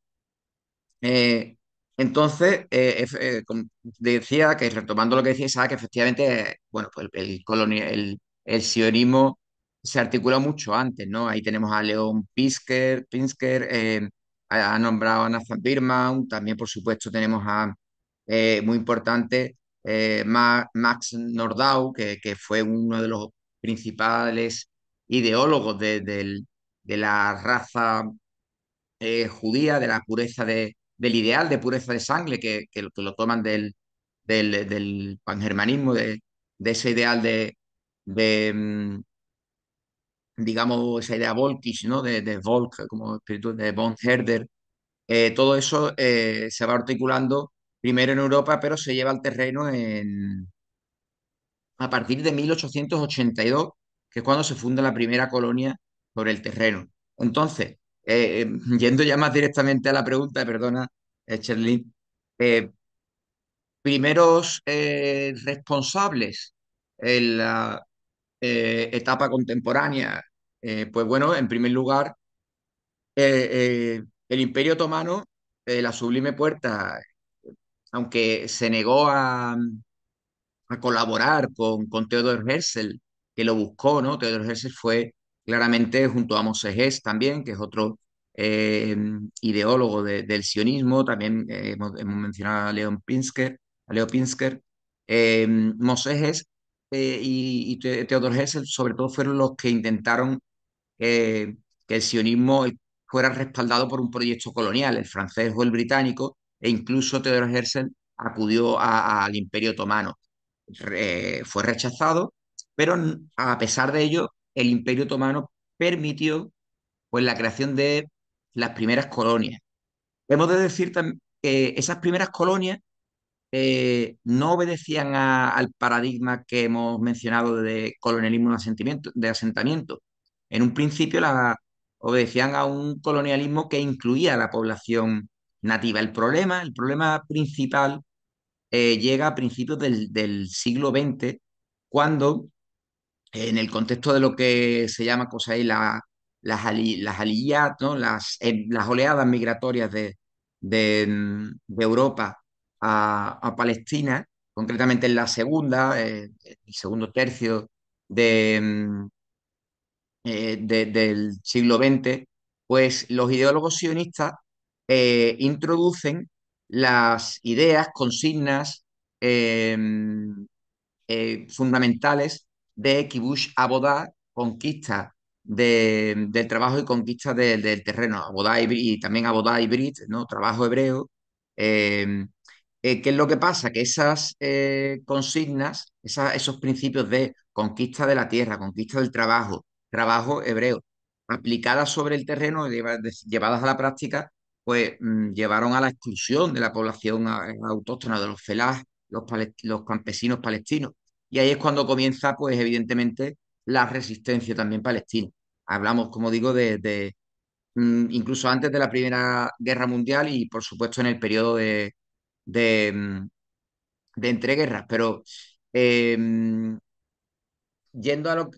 S4: Eh, entonces, como decía, que retomando lo que decía Isaac, que efectivamente, bueno, pues el sionismo se articuló mucho antes, ¿no? Ahí tenemos a Leon Pinsker, ha nombrado a Nathan Birman. También, por supuesto, tenemos muy importante, Max Nordau, que fue uno de los principales ideólogos de la raza judía, de la pureza del ideal de pureza de sangre, que lo toman del pangermanismo, de ese ideal digamos, esa idea volkisch, ¿no? De Volk, como espíritu de von Herder. Todo eso se va articulando primero en Europa, pero se lleva al terreno a partir de 1882, que es cuando se funda la primera colonia sobre el terreno. Entonces, yendo ya más directamente a la pregunta, perdona, Cherlin, eh, primeros responsables en la etapa contemporánea, pues bueno, en primer lugar, el Imperio Otomano, la Sublime Puerta, aunque se negó a colaborar con Theodor Herzl, que lo buscó, ¿no? Theodor Herzl fue claramente, junto a Moses Hess también, que es otro ideólogo del sionismo. También hemos mencionado a Leo Pinsker. Moses Hess y Theodor Herzl, sobre todo, fueron los que intentaron que el sionismo fuera respaldado por un proyecto colonial, el francés o el británico, e incluso Theodor Herzl acudió al Imperio Otomano. Fue rechazado, pero a pesar de ello, el Imperio Otomano permitió, pues, la creación de las primeras colonias. Hemos de decir que esas primeras colonias no obedecían al paradigma que hemos mencionado de colonialismo de asentamiento. En un principio obedecían a un colonialismo que incluía a la población nativa. El problema principal llega a principios del siglo XX, cuando en el contexto de lo que se llama cosas ahí las aliyat, ¿no? Las oleadas migratorias de Europa a Palestina, concretamente en la segunda, el segundo tercio de, del siglo XX, pues los ideólogos sionistas introducen las ideas, consignas, eh, fundamentales de Kibush Abodá, conquista del trabajo y conquista del terreno, Abodá y también Abodá Ibrit, ¿no? Trabajo hebreo. Eh, ¿Qué es lo que pasa? Que esas consignas, esos principios de conquista de la tierra, conquista del trabajo, trabajo hebreo, aplicadas sobre el terreno, llevadas a la práctica, pues llevaron a la exclusión de la población autóctona de los felás, los campesinos palestinos. Y ahí es cuando comienza, pues evidentemente, la resistencia también palestina. Hablamos, como digo, incluso antes de la Primera Guerra Mundial y, por supuesto, en el periodo de, mm, de entreguerras. Pero eh, yendo a lo,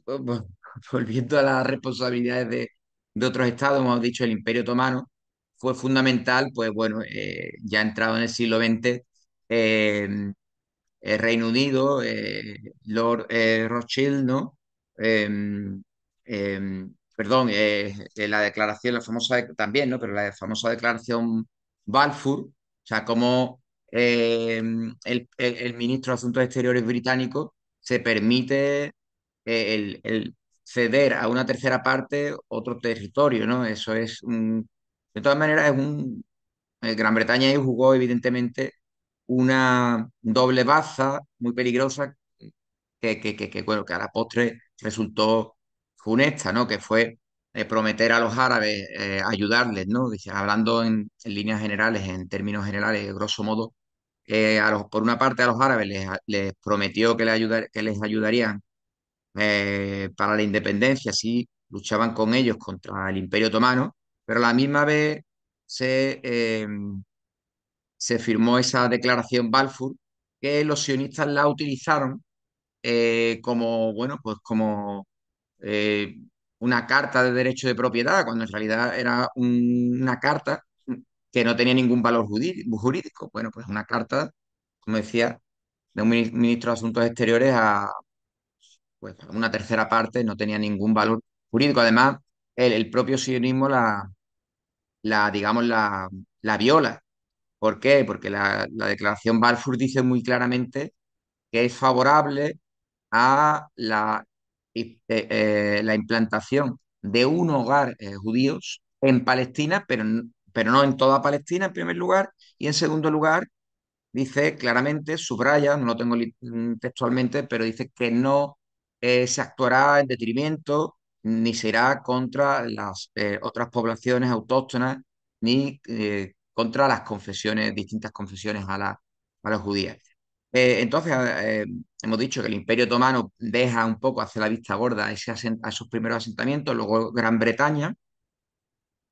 S4: volviendo a las responsabilidades de otros estados, hemos dicho el Imperio Otomano fue fundamental, pues bueno, ya entrado en el siglo XX, eh, Reino Unido, Lord Rothschild, ¿no? Eh, perdón, la declaración, la famosa, también, ¿no? Pero la famosa declaración Balfour, o sea, como el ministro de Asuntos Exteriores británico se permite el ceder a una tercera parte otro territorio, ¿no? Eso es de todas maneras, Gran Bretaña ahí jugó evidentemente una doble baza muy peligrosa bueno, que a la postre resultó funesta, ¿no? Que fue prometer a los árabes ayudarles, ¿no? Dice, hablando en líneas generales, en términos generales, grosso modo, por una parte a los árabes les prometió que les ayudarían para la independencia, si luchaban con ellos contra el Imperio Otomano, pero a la misma vez se, eh, se firmó esa declaración Balfour que los sionistas la utilizaron como, bueno, pues como eh, una carta de derecho de propiedad, cuando en realidad era una carta que no tenía ningún valor jurídico. Bueno, pues una carta, como decía, de un ministro de Asuntos Exteriores pues, a una tercera parte, no tenía ningún valor jurídico. Además, el propio sionismo digamos, la viola. ¿Por qué? Porque la declaración Balfour dice muy claramente que es favorable a la implantación de un hogar judío en Palestina, pero no en toda Palestina en primer lugar, y en segundo lugar dice claramente, subraya, no lo tengo textualmente, pero dice que no se actuará en detrimento ni será contra las otras poblaciones autóctonas ni contra las confesiones, distintas confesiones a las judías. Entonces, hemos dicho que el Imperio Otomano deja un poco hacia la vista gorda a esos primeros asentamientos, luego Gran Bretaña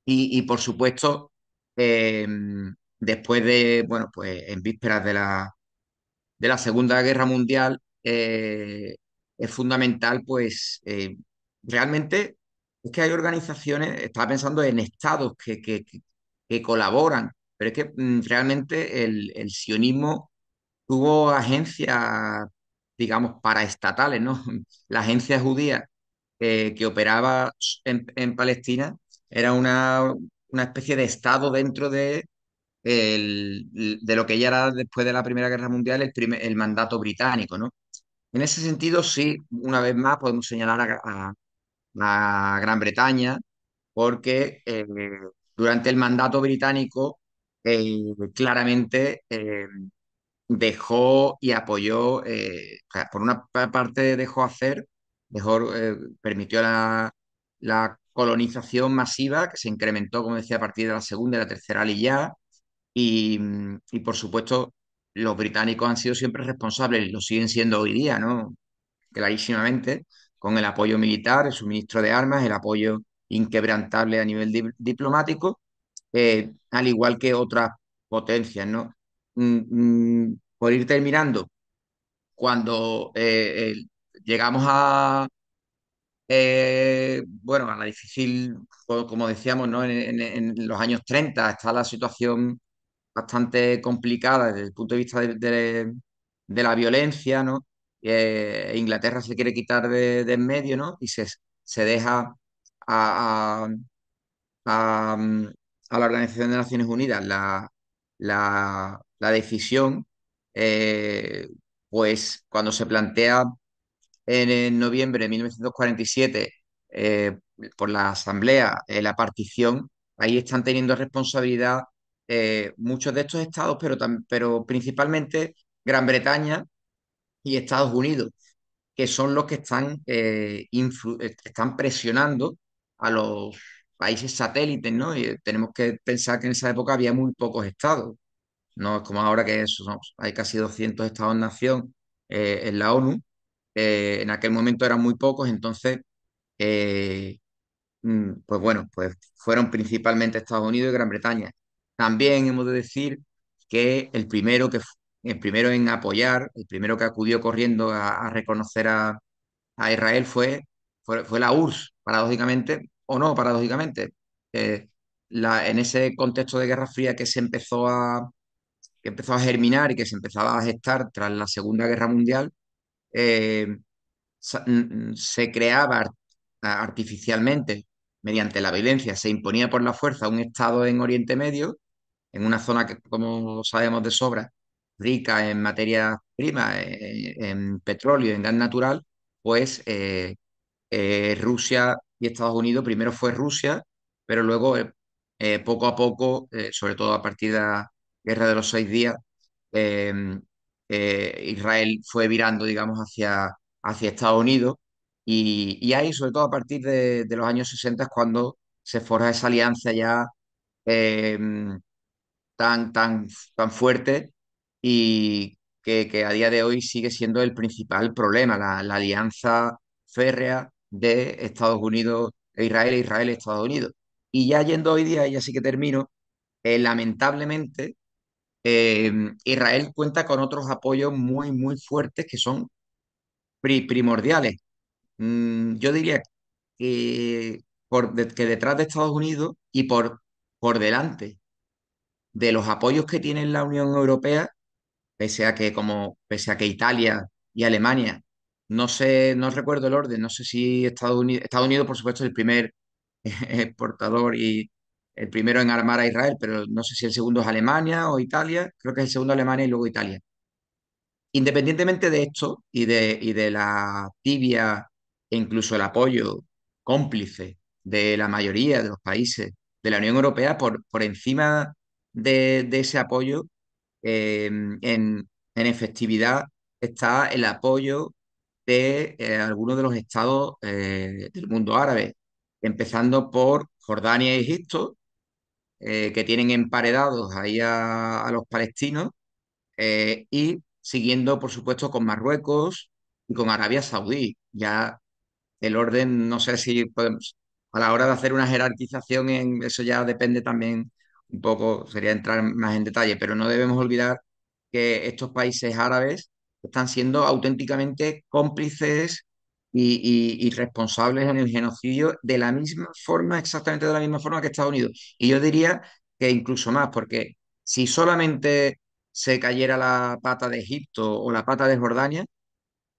S4: y por supuesto, eh, después de, bueno, pues en vísperas de la Segunda Guerra Mundial, es fundamental, pues realmente es que hay organizaciones, estaba pensando en estados que colaboran, pero es que realmente el sionismo tuvo agencias, digamos, paraestatales, ¿no? La agencia judía que operaba en Palestina era una especie de estado dentro de lo que ya era después de la Primera Guerra Mundial el mandato británico, ¿no? En ese sentido, sí, una vez más podemos señalar a Gran Bretaña porque durante el mandato británico claramente dejó y apoyó, o sea, por una parte dejó hacer, permitió la colonización masiva que se incrementó, como decía, a partir de la segunda y la tercera aliyá y por supuesto los británicos han sido siempre responsables y lo siguen siendo hoy día, ¿no? Clarísimamente, con el apoyo militar, el suministro de armas, el apoyo inquebrantable a nivel diplomático, al igual que otras potencias, ¿no? Por ir terminando, cuando llegamos bueno, a la difícil, como decíamos, ¿no? En los años 30 está la situación bastante complicada desde el punto de vista de la violencia, ¿no? Inglaterra se quiere quitar de en medio, ¿no? Y se deja a, a, mm, a la Organización de Naciones Unidas la decisión, eh, pues cuando se plantea en noviembre de 1947 eh, por la Asamblea la partición, ahí están teniendo responsabilidad muchos de estos estados, pero principalmente Gran Bretaña y Estados Unidos, que son los que están presionando a los países satélites, ¿no? Y tenemos que pensar que en esa época había muy pocos estados, no es como ahora que hay casi 200 estados-nación en la ONU. En aquel momento eran muy pocos, entonces, eh, pues bueno, pues fueron principalmente Estados Unidos y Gran Bretaña. También hemos de decir que el primero en apoyar, el primero que acudió corriendo a reconocer a Israel fue la URSS, paradójicamente, o no paradójicamente. Eh, en ese contexto de Guerra Fría que empezó a germinar y que se empezaba a gestar tras la Segunda Guerra Mundial, eh, se creaba artificialmente, mediante la violencia, se imponía por la fuerza un Estado en Oriente Medio, en una zona que, como sabemos de sobra, rica en materias primas, en petróleo, en gas natural, pues Rusia y Estados Unidos, primero fue Rusia, pero luego poco a poco, sobre todo a partir de la Guerra de los Seis Días, eh, Israel fue virando, digamos, hacia Estados Unidos y ahí, sobre todo a partir de los años 60, es cuando se forja esa alianza ya eh, tan, tan, tan fuerte y que a día de hoy sigue siendo el principal problema, la alianza férrea de Estados Unidos e Israel e Estados Unidos. Y ya yendo hoy día, y ya sí que termino, lamentablemente eh, Israel cuenta con otros apoyos muy, muy fuertes que son primordiales. Yo diría que, que detrás de Estados Unidos y por delante de los apoyos que tiene la Unión Europea, pese a que Italia y Alemania, no sé, no recuerdo el orden, no sé si Estados Unidos, por supuesto, es el primer exportador y el primero en armar a Israel, pero no sé si el segundo es Alemania o Italia, creo que es el segundo Alemania y luego Italia. Independientemente de esto y de la tibia e incluso el apoyo cómplice de la mayoría de los países de la Unión Europea, por encima de ese apoyo, en efectividad está el apoyo de algunos de los estados del mundo árabe, empezando por Jordania y Egipto, que tienen emparedados ahí a los palestinos, y siguiendo, por supuesto, con Marruecos y con Arabia Saudí. Ya el orden, no sé si podemos, a la hora de hacer una jerarquización, eso ya depende también un poco, sería entrar más en detalle, pero no debemos olvidar que estos países árabes están siendo auténticamente cómplices y responsables en el genocidio de la misma forma, exactamente de la misma forma que Estados Unidos. Y yo diría que incluso más, porque si solamente se cayera la pata de Egipto o la pata de Jordania,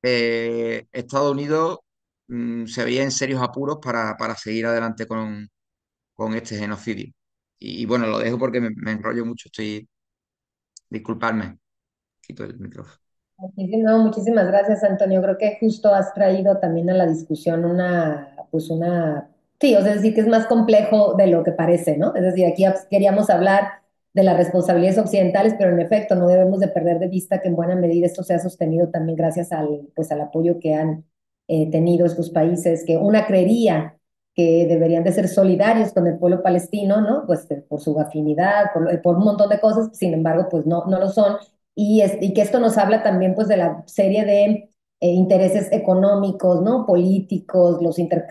S4: Estados Unidos se vería en serios apuros para seguir adelante con este genocidio. Y bueno, lo dejo porque me enrollo mucho, disculpadme, quito el micrófono.
S1: Muchísimas gracias, Antonio. Creo que justo has traído también a la discusión sí, o sea, es decir, que es más complejo de lo que parece, ¿no? Es decir, aquí queríamos hablar de las responsabilidades occidentales, pero en efecto no debemos de perder de vista que en buena medida esto se ha sostenido también gracias al apoyo que han tenido estos países, que una creería que deberían de ser solidarios con el pueblo palestino, ¿no? Pues por su afinidad, por un montón de cosas, sin embargo, pues no lo son y que esto nos habla también pues de la serie de intereses económicos, ¿no? Políticos,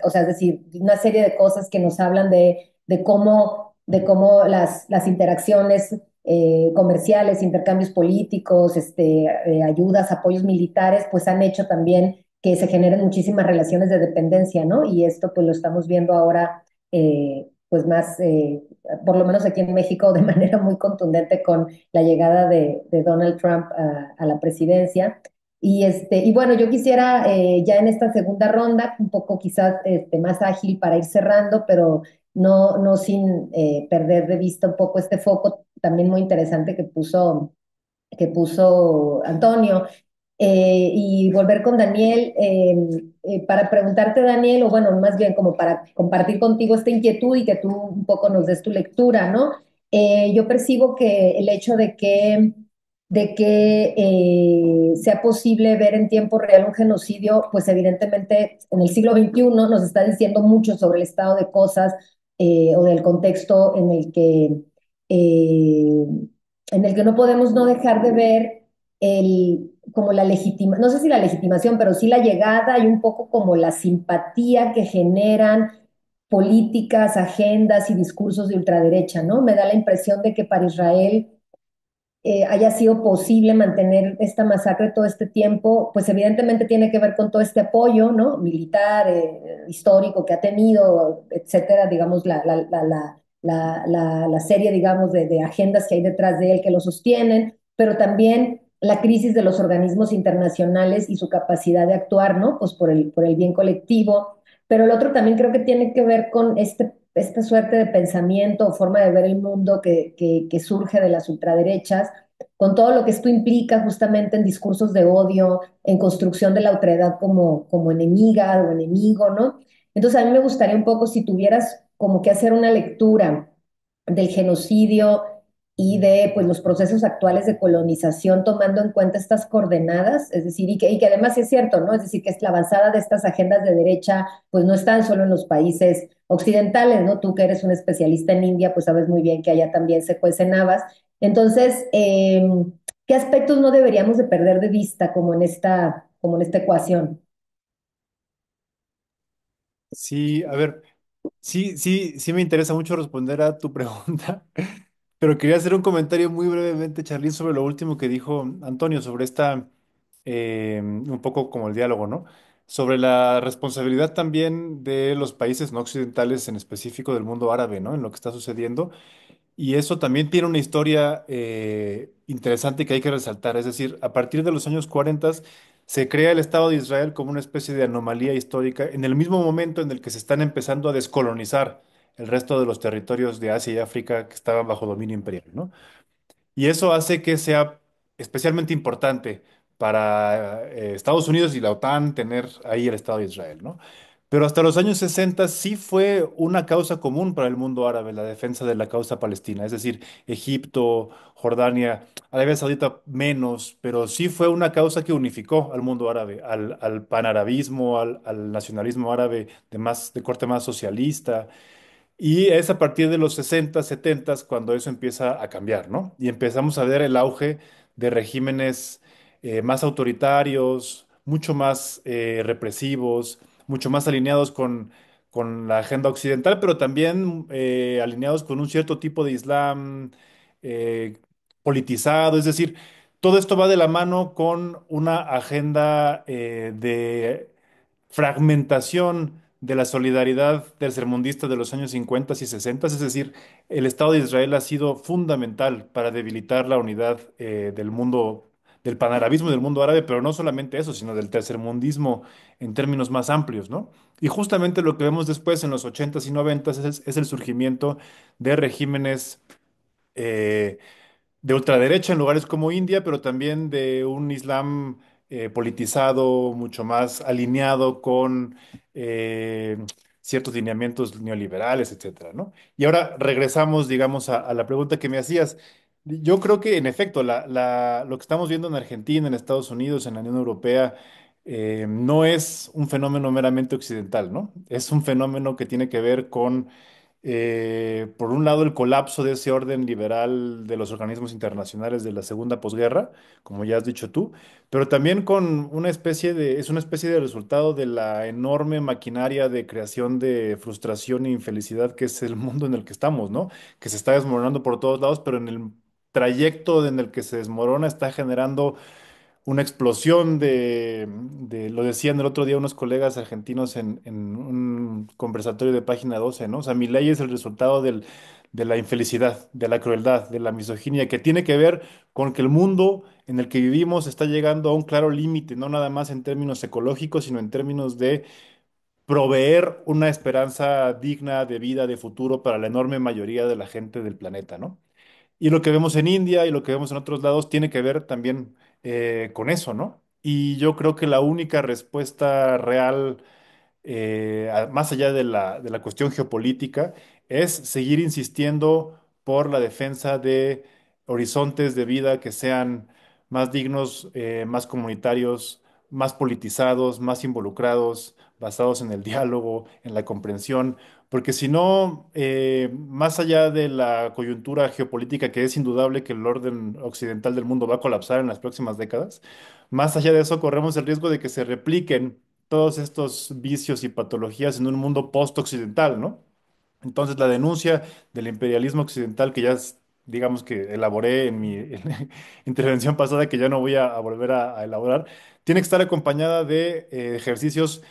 S1: o sea, es decir, una serie de cosas que nos hablan de cómo las interacciones comerciales, intercambios políticos, ayudas, apoyos militares, pues han hecho también que se generen muchísimas relaciones de dependencia, ¿no? Y esto pues lo estamos viendo ahora, pues más, por lo menos aquí en México, de manera muy contundente con la llegada de Donald Trump a la presidencia. Y bueno, yo quisiera ya en esta segunda ronda, un poco quizás más ágil para ir cerrando, pero no sin perder de vista un poco este foco también muy interesante que puso Antonio, y volver con Daniel para preguntarte, Daniel, o bueno, más bien como para compartir contigo esta inquietud y que tú un poco nos des tu lectura, ¿no? Yo percibo que el hecho de que sea posible ver en tiempo real un genocidio, pues evidentemente en el siglo XXI nos está diciendo mucho sobre el estado de cosas o del contexto eh, en el que no podemos no dejar de ver como la no sé si la legitimación, pero sí la llegada y un poco como la simpatía que generan políticas, agendas y discursos de ultraderecha, ¿no? Me da la impresión de que para Israel haya sido posible mantener esta masacre todo este tiempo, pues evidentemente tiene que ver con todo este apoyo, ¿no? Militar, histórico que ha tenido, etcétera, digamos, la serie, digamos, de agendas que hay detrás de él que lo sostienen, pero también la crisis de los organismos internacionales y su capacidad de actuar, ¿no? Pues por el bien colectivo. Pero el otro también creo que tiene que ver con esta suerte de pensamiento o forma de ver el mundo que surge de las ultraderechas, con todo lo que esto implica justamente en discursos de odio, en construcción de la otredad como enemiga o enemigo, ¿no? Entonces a mí me gustaría un poco si tuvieras como que hacer una lectura del genocidio y de pues, los procesos actuales de colonización tomando en cuenta estas coordenadas, es decir, y que además es cierto, ¿no? Es decir, que es la avanzada de estas agendas de derecha, pues no están solo en los países occidentales, ¿no? Tú que eres un especialista en India, pues sabes muy bien que allá también se cuecen habas. Entonces, ¿qué aspectos no deberíamos de perder de vista como en esta ecuación?
S2: Sí, a ver, sí me interesa mucho responder a tu pregunta, pero quería hacer un comentario muy brevemente, Charly, sobre lo último que dijo Antonio, sobre un poco como el diálogo, ¿no? Sobre la responsabilidad también de los países no occidentales, en específico del mundo árabe, ¿no? En lo que está sucediendo. Y eso también tiene una historia interesante que hay que resaltar. Es decir, a partir de los años 40 se crea el Estado de Israel como una especie de anomalía histórica en el mismo momento en el que se están empezando a descolonizar el resto de los territorios de Asia y África que estaban bajo dominio imperial, ¿no? Y eso hace que sea especialmente importante para Estados Unidos y la OTAN tener ahí el Estado de Israel, ¿no? Pero hasta los años 60 sí fue una causa común para el mundo árabe, la defensa de la causa palestina. Es decir, Egipto, Jordania, Arabia Saudita menos, pero sí fue una causa que unificó al mundo árabe, al panarabismo, al nacionalismo árabe de corte más socialista. Y es a partir de los 60, 70 cuando eso empieza a cambiar, ¿no? Y empezamos a ver el auge de regímenes más autoritarios, mucho más represivos, mucho más alineados con la agenda occidental, pero también alineados con un cierto tipo de Islam eh, politizado. Es decir, todo esto va de la mano con una agenda de fragmentación de la solidaridad tercermundista de los años 50 y 60, es decir, el Estado de Israel ha sido fundamental para debilitar la unidad del mundo, del panarabismo y del mundo árabe, pero no solamente eso, sino del tercermundismo en términos más amplios, ¿no? Y justamente lo que vemos después en los 80s y 90s es el surgimiento de regímenes eh, de ultraderecha en lugares como India, pero también de un Islam politizado, mucho más alineado con eh, ciertos lineamientos neoliberales, etcétera, ¿no? Y ahora regresamos, digamos, a la pregunta que me hacías. Yo creo que, en efecto, lo que estamos viendo en Argentina, en Estados Unidos, en la Unión Europea, no es un fenómeno meramente occidental, ¿no? Es un fenómeno que tiene que ver con por un lado, el colapso de ese orden liberal de los organismos internacionales de la segunda posguerra, como ya has dicho tú, pero también con es una especie de resultado de la enorme maquinaria de creación de frustración e infelicidad que es el mundo en el que estamos, ¿no? Que se está desmoronando por todos lados, pero en el trayecto en el que se desmorona está generando una explosión lo decían el otro día unos colegas argentinos en un conversatorio de página 12, ¿no? O sea, Milei es el resultado de la infelicidad, de la crueldad, de la misoginia, que tiene que ver con que el mundo en el que vivimos está llegando a un claro límite, no nada más en términos ecológicos, sino en términos de proveer una esperanza digna de vida, de futuro para la enorme mayoría de la gente del planeta, ¿no? Y lo que vemos en India y lo que vemos en otros lados tiene que ver también con eso, ¿no? Y yo creo que la única respuesta real más allá de la cuestión geopolítica, es seguir insistiendo por la defensa de horizontes de vida que sean más dignos, más comunitarios, más politizados, más involucrados, basados en el diálogo, en la comprensión, porque si no, más allá de la coyuntura geopolítica, que es indudable que el orden occidental del mundo va a colapsar en las próximas décadas, más allá de eso corremos el riesgo de que se repliquen todos estos vicios y patologías en un mundo post-occidental, ¿no? Entonces, la denuncia del imperialismo occidental que digamos que elaboré en mi intervención pasada, que ya no voy a volver a elaborar, tiene que estar acompañada de ejercicios,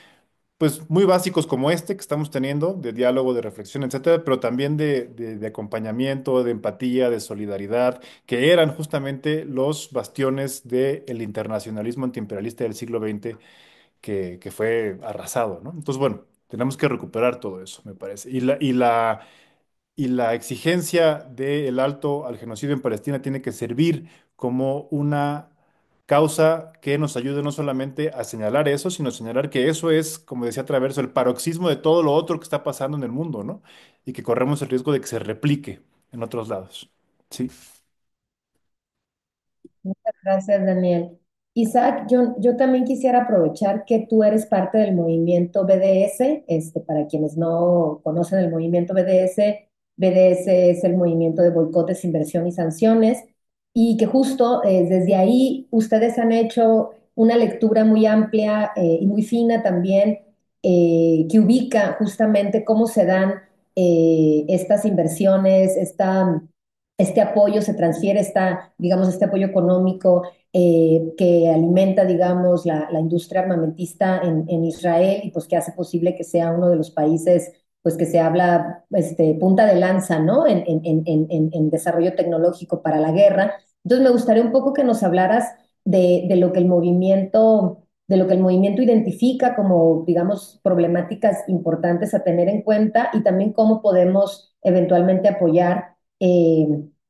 S2: pues, muy básicos como este que estamos teniendo, de diálogo, de reflexión, etcétera, pero también de acompañamiento, de empatía, de solidaridad, que eran justamente los bastiones del internacionalismo antiimperialista del siglo XX que fue arrasado, ¿no? Entonces, bueno, tenemos que recuperar todo eso, me parece. Y la exigencia del alto al genocidio en Palestina tiene que servir como una causa que nos ayude no solamente a señalar eso, sino a señalar que eso es, como decía Traverso, el paroxismo de todo lo otro que está pasando en el mundo, ¿no? Y que corremos el riesgo de que se replique en otros lados. Sí.
S1: Muchas gracias, Daniel. Isaac, yo también quisiera aprovechar que tú eres parte del movimiento BDS. Para quienes no conocen el movimiento BDS, BDS es el movimiento de boicot, desinversión y sanciones, y que justo desde ahí ustedes han hecho una lectura muy amplia y muy fina también, que ubica justamente cómo se dan estas inversiones, este apoyo se transfiere, digamos, este apoyo económico que alimenta, digamos, la industria armamentista en Israel y pues que hace posible que sea uno de los países, pues que se habla, punta de lanza, ¿no? En desarrollo tecnológico para la guerra. Entonces me gustaría un poco que nos hablaras de lo que el movimiento identifica como, digamos, problemáticas importantes a tener en cuenta y también cómo podemos eventualmente apoyar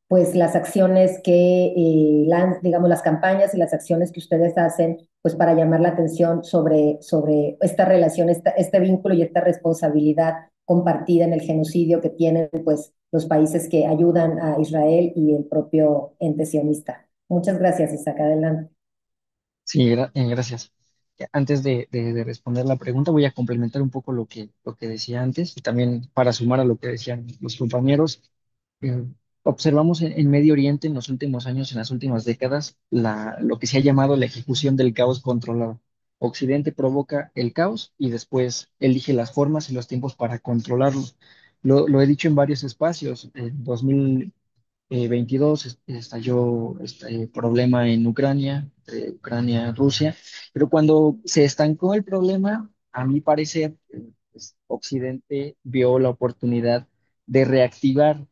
S1: pues las acciones digamos, las campañas y las acciones que ustedes hacen, pues para llamar la atención sobre esta relación, este vínculo y esta responsabilidad compartida en el genocidio que tienen, pues, los países que ayudan a Israel y el propio ente sionista. Muchas gracias, Isaac. Adelante.
S3: Sí, gracias. Antes de responder la pregunta, voy a complementar un poco lo que decía antes y también para sumar a lo que decían los compañeros. eh, Observamos en Medio Oriente en los últimos años, en las últimas décadas, lo que se ha llamado la ejecución del caos controlado. Occidente provoca el caos y después elige las formas y los tiempos para controlarlo. Lo he dicho en varios espacios. En 2022 estalló este problema en Ucrania, entre Ucrania y Rusia, pero cuando se estancó el problema, a mi parecer, pues, Occidente vio la oportunidad de reactivar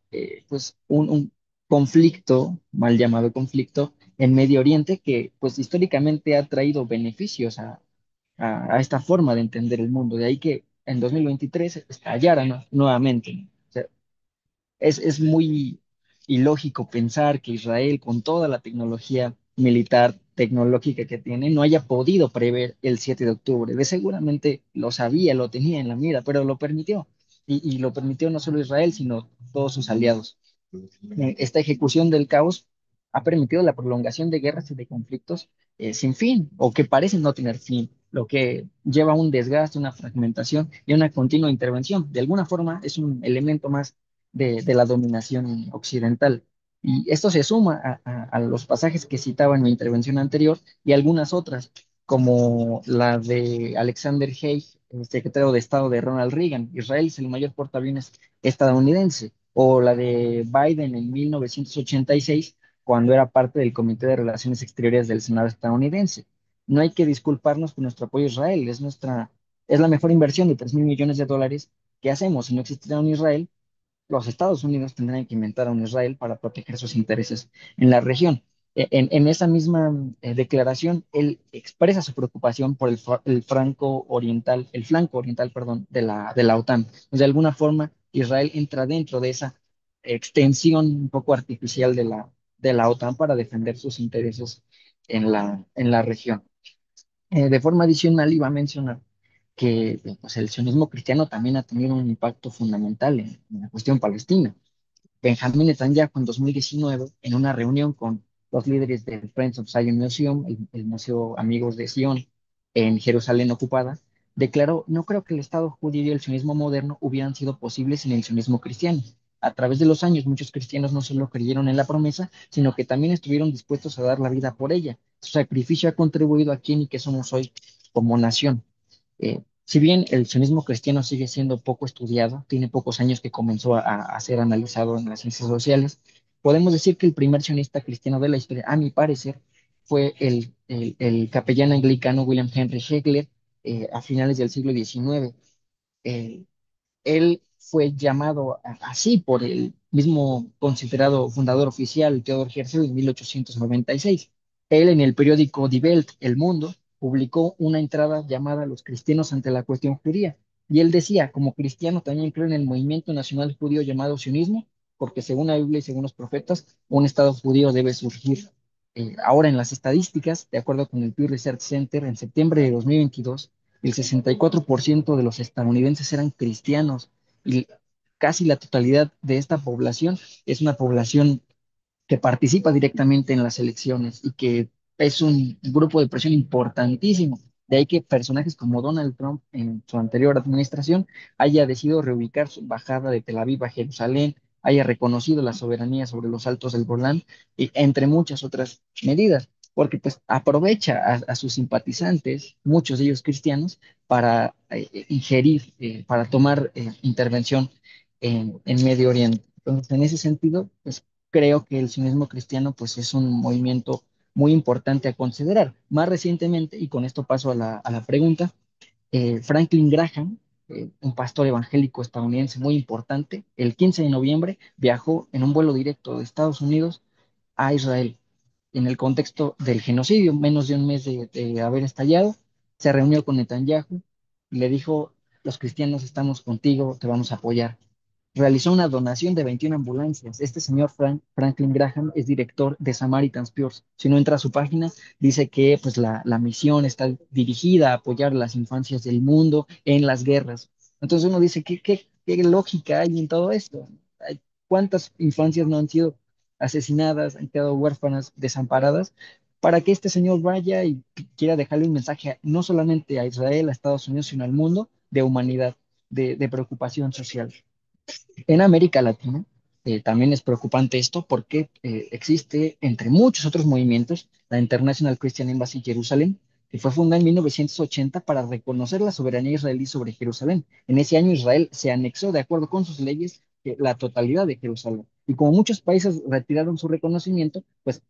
S3: pues un conflicto, mal llamado conflicto, en Medio Oriente que pues históricamente ha traído beneficios a esta forma de entender el mundo. De ahí que en 2023 estallara, ¿no? Nuevamente, ¿no? O sea, es muy ilógico pensar que Israel, con toda la tecnología militar tecnológica que tiene, no haya podido prever el 7 de octubre. De seguramente lo sabía, lo tenía en la mira, pero lo permitió. Y lo permitió no solo Israel, sino todos sus aliados. Esta ejecución del caos ha permitido la prolongación de guerras y de conflictos sin fin, o que parecen no tener fin, lo que lleva a un desgaste, una fragmentación y una continua intervención. De alguna forma es un elemento más de la dominación occidental. Y esto se suma a los pasajes que citaba en mi intervención anterior y algunas otras, como la de Alexander Haig, el secretario de Estado de Ronald Reagan. Israel es el mayor portaaviones estadounidense, o la de Biden en 1986, cuando era parte del Comité de Relaciones Exteriores del Senado estadounidense. No hay que disculparnos por nuestro apoyo a Israel, es la mejor inversión de $3.000 millones que hacemos. Si no existiera un Israel, los Estados Unidos tendrían que inventar a un Israel para proteger sus intereses en la región. En esa misma declaración, él expresa su preocupación por el flanco oriental, perdón, de la OTAN. Pues, de alguna forma, Israel entra dentro de esa extensión un poco artificial de la OTAN para defender sus intereses en la región. De forma adicional, iba a mencionar que pues, el sionismo cristiano también ha tenido un impacto fundamental en la cuestión palestina. Benjamín Netanyahu en 2019, en una reunión con los líderes del Friends of Zion Museum, el Museo Amigos de Sion en Jerusalén ocupada, declaró: no creo que el Estado judío y el sionismo moderno hubieran sido posibles sin el sionismo cristiano. A través de los años, muchos cristianos no solo creyeron en la promesa, sino que también estuvieron dispuestos a dar la vida por ella. Su sacrificio ha contribuido a quién y qué somos hoy como nación. Si bien el sionismo cristiano sigue siendo poco estudiado, tiene pocos años que comenzó a ser analizado en las ciencias sociales, podemos decir que el primer sionista cristiano de la historia, a mi parecer, fue el capellán anglicano William Henry Hegler, a finales del siglo XIX. Él fue llamado así por el mismo considerado fundador oficial, Theodor Herzl, en 1896. Él, en el periódico Die Welt, El Mundo, publicó una entrada llamada Los cristianos ante la cuestión judía. Y él decía: como cristiano también creo en el movimiento nacional judío llamado sionismo, porque según la Biblia y según los profetas, un Estado judío debe surgir. Ahora, en las estadísticas, de acuerdo con el Pew Research Center, en septiembre de 2022, el 64% de los estadounidenses eran cristianos, y casi la totalidad de esta población es una población que participa directamente en las elecciones y que es un grupo de presión importantísimo. De ahí que personajes como Donald Trump en su anterior administración haya decidido reubicar su embajada de Tel Aviv a Jerusalén, haya reconocido la soberanía sobre los altos del Golán, y entre muchas otras medidas, porque pues aprovecha a sus simpatizantes, muchos de ellos cristianos, para ingerir, para tomar intervención en Medio Oriente. Entonces, en ese sentido, pues creo que el sionismo cristiano pues es un movimiento muy importante a considerar. Más recientemente, y con esto paso a la pregunta, Franklin Graham, un pastor evangélico estadounidense muy importante, el 15 de noviembre viajó en un vuelo directo de Estados Unidos a Israel. En el contexto del genocidio, menos de un mes de haber estallado, se reunió con Netanyahu y le dijo: los cristianos estamos contigo, te vamos a apoyar. Realizó una donación de 21 ambulancias. Este señor Franklin Graham es director de Samaritan's Purse. Si uno entra a su página, dice que pues, la misión está dirigida a apoyar las infancias del mundo en las guerras. Entonces uno dice: ¿qué lógica hay en todo esto? ¿Cuántas infancias no han sido asesinadas, han quedado huérfanas, desamparadas, para que este señor vaya y quiera dejarle un mensaje no solamente a Israel, a Estados Unidos, sino al mundo, de humanidad, de preocupación social? En América Latina también es preocupante esto, porque existe, entre muchos otros movimientos, la International Christian Embassy Jerusalem, que fue fundada en 1980 para reconocer la soberanía israelí sobre Jerusalén. En ese año Israel se anexó, de acuerdo con sus leyes, la totalidad de Jerusalén. Y como muchos países retiraron su reconocimiento, pues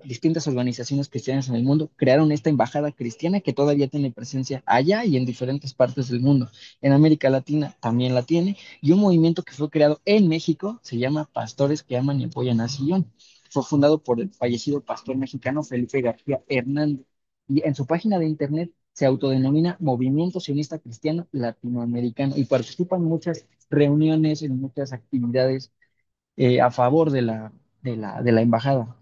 S3: distintas organizaciones cristianas en el mundo crearon esta embajada cristiana, que todavía tiene presencia allá y en diferentes partes del mundo. En América Latina también la tiene, y un movimiento que fue creado en México se llama Pastores que Aman y Apoyan a Sion. Fue fundado por el fallecido pastor mexicano Felipe García Hernández, y en su página de internet se autodenomina Movimiento Sionista Cristiano Latinoamericano, y participa en muchas reuniones, en muchas actividades a favor de la embajada.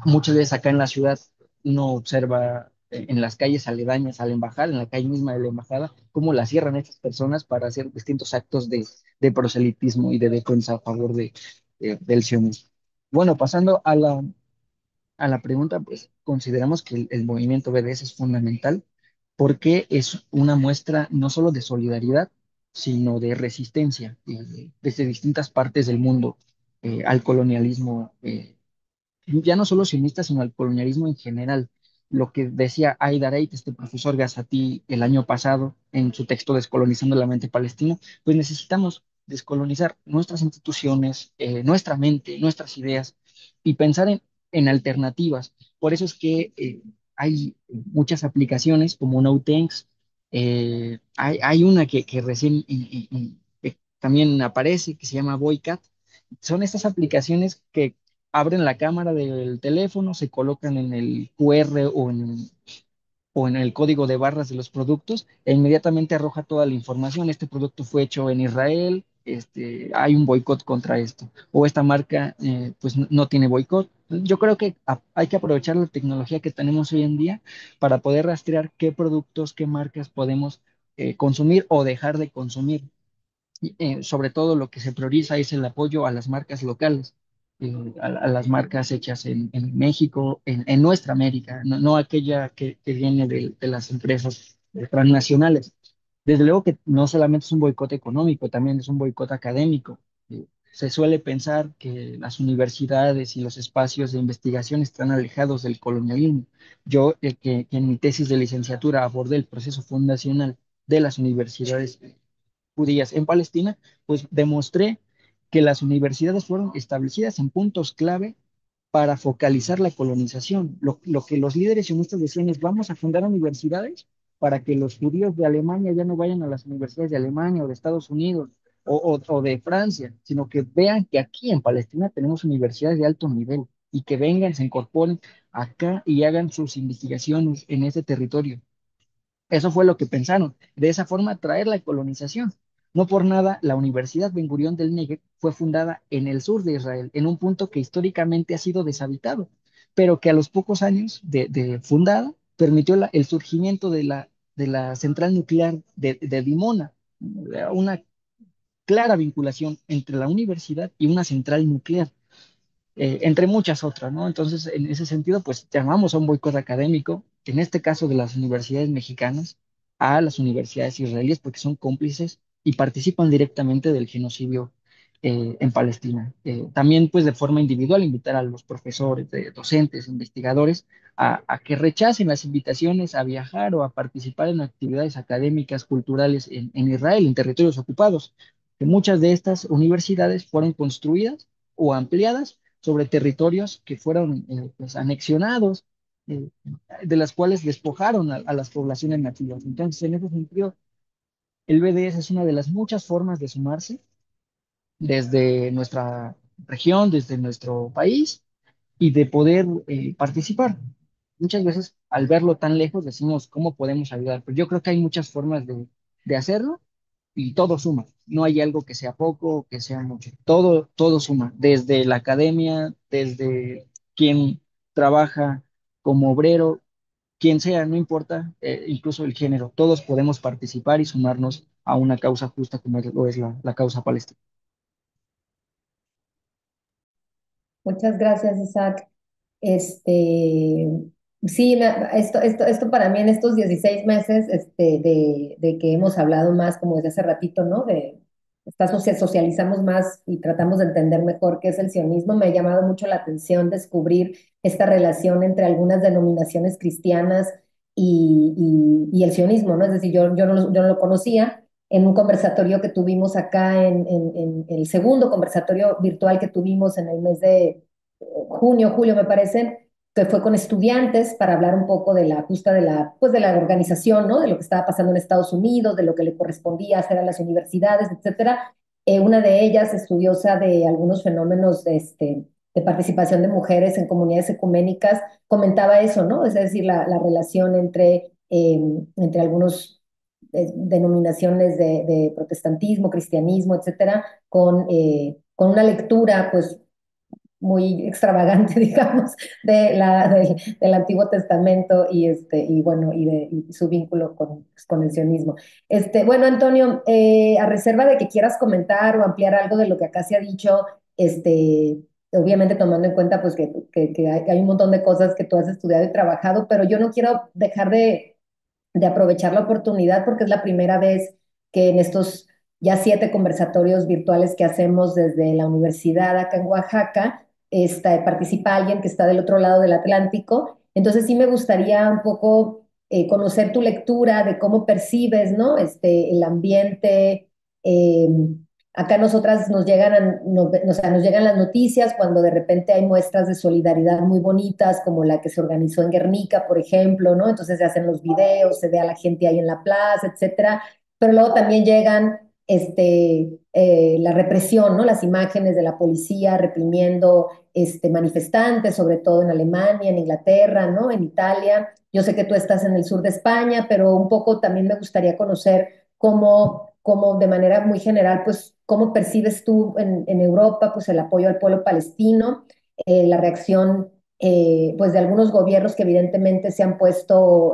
S3: Muchas veces acá en la ciudad uno observa en las calles aledañas a la embajada, en la calle misma de la embajada, cómo la cierran estas personas para hacer distintos actos de proselitismo y de defensa a favor del sionismo. Bueno, pasando a la pregunta, pues consideramos que el movimiento BDS es fundamental porque es una muestra no solo de solidaridad, sino de resistencia desde distintas partes del mundo al colonialismo, ya no solo sionista, sino al colonialismo en general. Lo que decía Aida Reit, este profesor Gazati, el año pasado, en su texto Descolonizando la mente palestina, pues necesitamos descolonizar nuestras instituciones, nuestra mente, nuestras ideas, y pensar en alternativas. Por eso es que hay muchas aplicaciones como Notenx. Hay una que recién que también aparece, que se llama Boycat. Son estas aplicaciones que abren la cámara del teléfono, se colocan en el QR o en el código de barras de los productos e inmediatamente arroja toda la información. Este producto fue hecho en Israel, hay un boicot contra esto, o esta marca pues no tiene boicot. Yo creo que hay que aprovechar la tecnología que tenemos hoy en día para poder rastrear qué productos, qué marcas podemos consumir o dejar de consumir. Sobre todo lo que se prioriza es el apoyo a las marcas locales, a las marcas hechas en México, en nuestra América, no aquella que viene de las empresas transnacionales. Desde luego que no solamente es un boicot económico, también es un boicot académico. Se suele pensar que las universidades y los espacios de investigación están alejados del colonialismo. Yo, que en mi tesis de licenciatura abordé el proceso fundacional de las universidades judías en Palestina, pues demostré que las universidades fueron establecidas en puntos clave para focalizar la colonización. Lo que los líderes sionistas decían es, vamos a fundar universidades para que los judíos de Alemania ya no vayan a las universidades de Alemania o de Estados Unidos o de Francia, sino que vean que aquí en Palestina tenemos universidades de alto nivel y que vengan, se incorporen acá y hagan sus investigaciones en ese territorio. Eso fue lo que pensaron. De esa forma, traer la colonización. No por nada, la Universidad Ben Gurión del Negev fue fundada en el sur de Israel, en un punto que históricamente ha sido deshabitado, pero que a los pocos años de fundada permitió el surgimiento de la central nuclear de Dimona, una clara vinculación entre la universidad y una central nuclear entre muchas otras, ¿no? Entonces, en ese sentido, pues llamamos a un boicot académico, en este caso de las universidades mexicanas, a las universidades israelíes, porque son cómplices y participan directamente del genocidio en Palestina. También, pues, de forma individual, invitar a los profesores, docentes, investigadores, a que rechacen las invitaciones a viajar o a participar en actividades académicas, culturales en Israel, en territorios ocupados, que muchas de estas universidades fueron construidas o ampliadas sobre territorios que fueron pues, anexionados, eh, de las cuales despojaron a las poblaciones nativas. Entonces, en ese sentido, el BDS es una de las muchas formas de sumarse desde nuestra región, desde nuestro país y de poder participar. Muchas veces al verlo tan lejos decimos, ¿cómo podemos ayudar? Pero yo creo que hay muchas formas de hacerlo y todo suma. No hay algo que sea poco o que sea mucho. Todo suma, desde la academia, desde quien trabaja como obrero, quien sea, no importa, incluso el género. Todos podemos participar y sumarnos a una causa justa como lo es la causa palestina.
S1: Muchas gracias, Isaac. Este, sí, esto para mí en estos 16 meses de que hemos hablado más, como desde hace ratito, ¿no? Socializamos más y tratamos de entender mejor qué es el sionismo. Me ha llamado mucho la atención descubrir esta relación entre algunas denominaciones cristianas y el sionismo, ¿no? Es decir, yo no lo conocía. En un conversatorio que tuvimos acá, en el segundo conversatorio virtual que tuvimos en el mes de junio, julio, me parece, que fue con estudiantes para hablar un poco de la justa pues de la organización, ¿no? De lo que estaba pasando en Estados Unidos, de lo que le correspondía hacer a las universidades, etcétera. Una de ellas, estudiosa de algunos fenómenos de participación de mujeres en comunidades ecuménicas, comentaba eso, ¿no? Es decir, la relación entre algunos denominaciones de protestantismo, cristianismo, etcétera, con una lectura, pues, muy extravagante, digamos, del Antiguo Testamento y bueno, y su vínculo pues, con el sionismo. Bueno, Antonio, a reserva de que quieras comentar o ampliar algo de lo que acá se ha dicho, obviamente tomando en cuenta pues que hay un montón de cosas que tú has estudiado y trabajado, pero yo no quiero dejar de aprovechar la oportunidad porque es la primera vez que en estos ya 7 conversatorios virtuales que hacemos desde la universidad acá en Oaxaca, participa alguien que está del otro lado del Atlántico. Entonces sí me gustaría un poco conocer tu lectura de cómo percibes, ¿no? El ambiente, eh, Acá nosotras nos llegan, o sea, nos llegan las noticias cuando de repente hay muestras de solidaridad muy bonitas, como la que se organizó en Guernica, por ejemplo, ¿no? Entonces se hacen los videos, se ve a la gente ahí en la plaza, etcétera. Pero luego también llegan la represión, ¿no? Las imágenes de la policía reprimiendo manifestantes, sobre todo en Alemania, en Inglaterra, ¿no? En Italia. Yo sé que tú estás en el sur de España, pero un poco también me gustaría conocer cómo de manera muy general, pues, cómo percibes tú en Europa, pues, el apoyo al pueblo palestino, la reacción, pues, de algunos gobiernos que evidentemente se han puesto,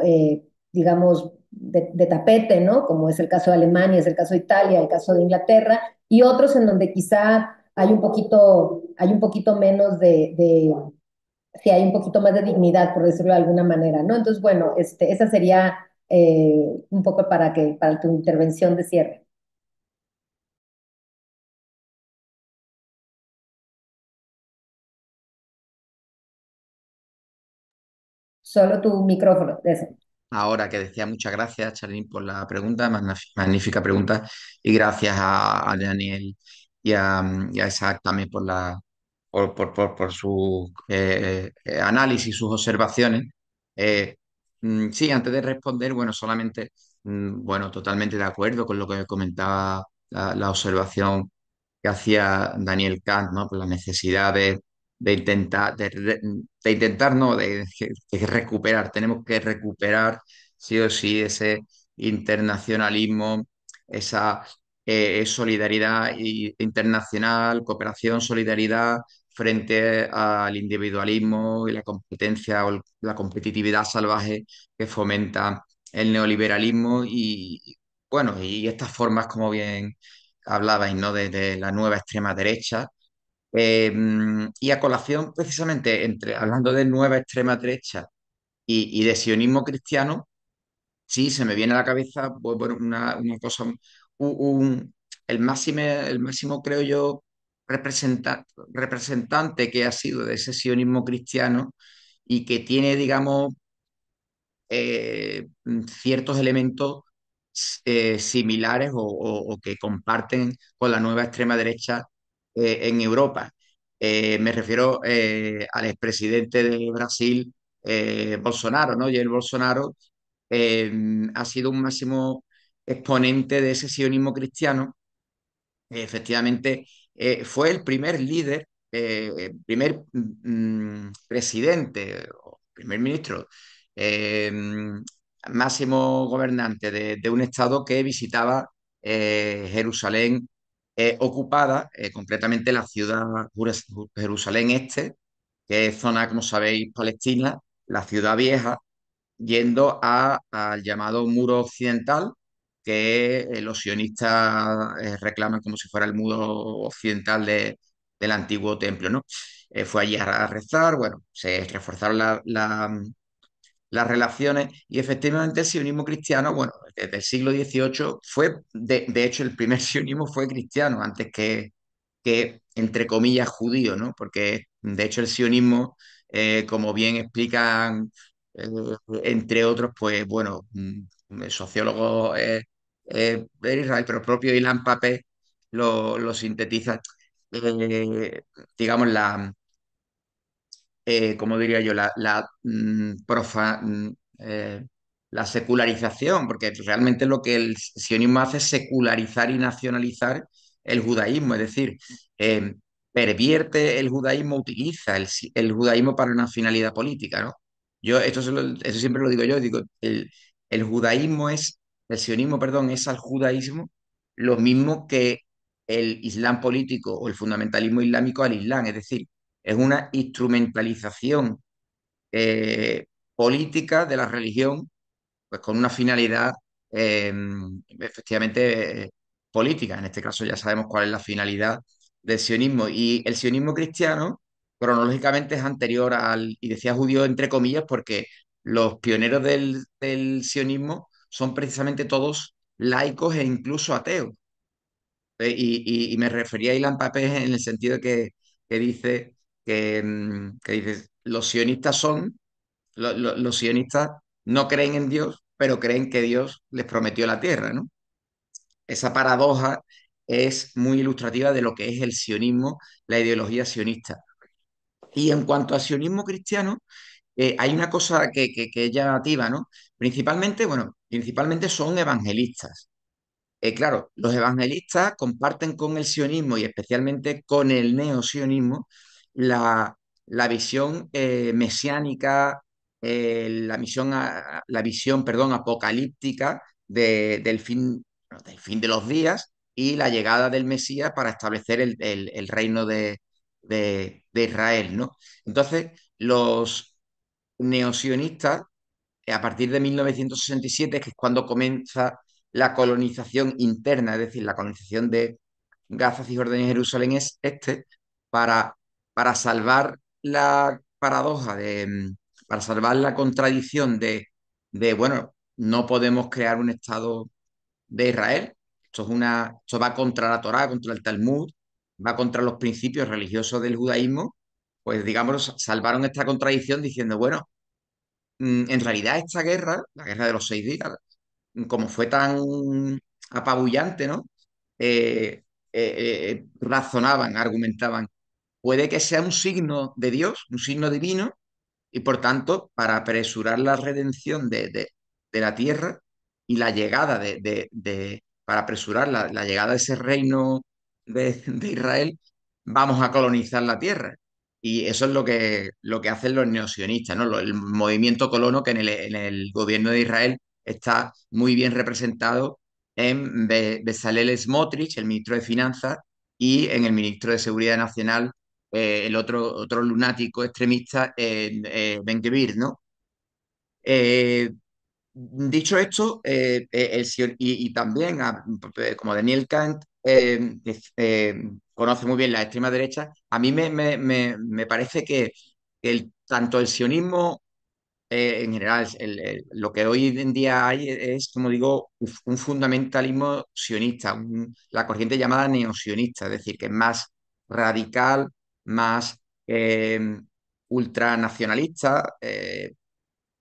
S1: digamos, de tapete, ¿no? Como es el caso de Alemania, es el caso de Italia, el caso de Inglaterra, y otros en donde quizá hay un poquito menos sí, hay un poquito más de dignidad, por decirlo de alguna manera, ¿no? Entonces, bueno, esa sería un poco para tu intervención de cierre. Solo tu micrófono, eso.
S4: Ahora que decía muchas gracias, Charlene, por la pregunta, magnífica pregunta, y gracias a Daniel y a Isaac también por su análisis, sus observaciones. Eh, sí, antes de responder, bueno, solamente, bueno, totalmente de acuerdo con lo que comentaba la observación que hacía Daniel Kant, ¿no? Por la necesidad de intentar, de intentar, no, de recuperar, tenemos que recuperar sí o sí ese internacionalismo, esa solidaridad internacional, cooperación, solidaridad frente al individualismo y la competencia o la competitividad salvaje que fomenta el neoliberalismo y, bueno, y estas formas, como bien hablabais, ¿no? De la nueva extrema derecha. Y a colación, precisamente, hablando de nueva extrema derecha y de sionismo cristiano, sí, se me viene a la cabeza pues, bueno, una cosa, el máximo, creo yo, representante que ha sido de ese sionismo cristiano y que tiene, digamos, ciertos elementos similares o que comparten con la nueva extrema derecha en Europa. Me refiero al expresidente de Brasil, Bolsonaro, ¿no? Y el Bolsonaro ha sido un máximo exponente de ese sionismo cristiano. Efectivamente, fue el primer líder, primer presidente o primer ministro, eh, máximo gobernante de un estado que visitaba Jerusalén ocupada, concretamente la ciudad Jerusalén Este, que es zona, como sabéis, Palestina, la ciudad vieja yendo al llamado muro occidental, que los sionistas reclaman como si fuera el muro occidental del antiguo templo, ¿no? Fue allí a rezar, bueno, se reforzaron las relaciones y efectivamente el sionismo cristiano, bueno, desde el siglo XVIII fue, de hecho, el primer sionismo fue cristiano antes que entre comillas, judío, ¿no? Porque de hecho el sionismo, como bien explican, eh, entre otros, pues bueno, sociólogos de Israel, pero el propio Ilan Pappé lo sintetiza, digamos, ¿cómo diría yo? La secularización, porque realmente lo que el sionismo hace es secularizar y nacionalizar el judaísmo, es decir, eh, pervierte el judaísmo, utiliza el judaísmo para una finalidad política, ¿no? Eso siempre lo digo yo, digo, el judaísmo es, el sionismo, perdón, es al judaísmo lo mismo que el islam político o el fundamentalismo islámico al islam, es decir, es una instrumentalización eh, política de la religión, pues con una finalidad eh, efectivamente política. En este caso ya sabemos cuál es la finalidad del sionismo. Y el sionismo cristiano, cronológicamente, es anterior y decía judío entre comillas, porque los pioneros del sionismo son precisamente todos laicos e incluso ateos. Y me refería a Ilan Pappé en el sentido que dice que dice, los sionistas los sionistas no creen en Dios, pero creen que Dios les prometió la tierra, ¿no? Esa paradoja es muy ilustrativa de lo que es el sionismo, la ideología sionista. Y en cuanto al sionismo cristiano, hay una cosa que es llamativa, ¿no? Principalmente, bueno, principalmente son evangelistas. Claro, los evangelistas comparten con el sionismo y especialmente con el neosionismo la, la visión mesiánica, la visión, perdón, apocalíptica del fin de los días y la llegada del Mesías para establecer el reino de Israel, ¿no? Entonces, los neosionistas a partir de 1967, que es cuando comienza la colonización interna, es decir, la colonización de Gaza, Cisjordania y Jerusalén es para, para salvar la paradoja para salvar la contradicción bueno, no podemos crear un Estado de Israel. Esto va contra la Torá, contra el Talmud, va contra los principios religiosos del judaísmo. Pues digamos, salvaron esta contradicción diciendo, bueno, en realidad esta guerra, la guerra de los 6 días, como fue tan apabullante, ¿no? Razonaban, argumentaban, puede que sea un signo de Dios, un signo divino, y por tanto, para apresurar la redención de la tierra y la llegada para apresurar la llegada de ese reino de Israel, vamos a colonizar la tierra. Y eso es lo que hacen los neosionistas, ¿no? El movimiento colono que en el gobierno de Israel está muy bien representado en Bezalel Smotrich, el ministro de Finanzas, y en el ministro de Seguridad Nacional, el otro lunático extremista, Ben Gvir, ¿no? Eh, Dicho esto, y también, como Daniel Kant conoce muy bien la extrema derecha, a mí me parece que tanto el sionismo en general, lo que hoy en día hay es, como digo, un fundamentalismo sionista, la corriente llamada neosionista, es decir, que es más radical, más ultranacionalista,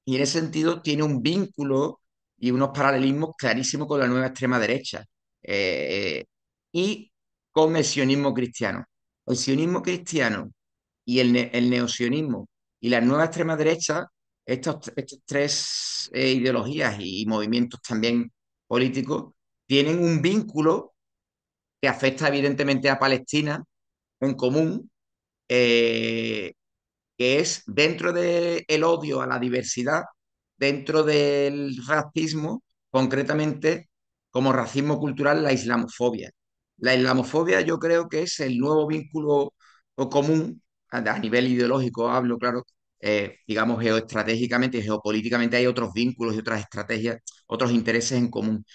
S4: y en ese sentido tiene un vínculo y unos paralelismos clarísimos con la nueva extrema derecha eh, y con el sionismo cristiano. El sionismo cristiano y el neosionismo y la nueva extrema derecha, estos tres ideologías y movimientos también políticos, tienen un vínculo que afecta evidentemente a Palestina en común, eh, que es dentro del odio a la diversidad, dentro del racismo, concretamente como racismo cultural, la islamofobia. La islamofobia yo creo que es el nuevo vínculo o común, a nivel ideológico hablo, claro, digamos geoestratégicamente y geopolíticamente hay otros vínculos y otras estrategias, otros intereses en común.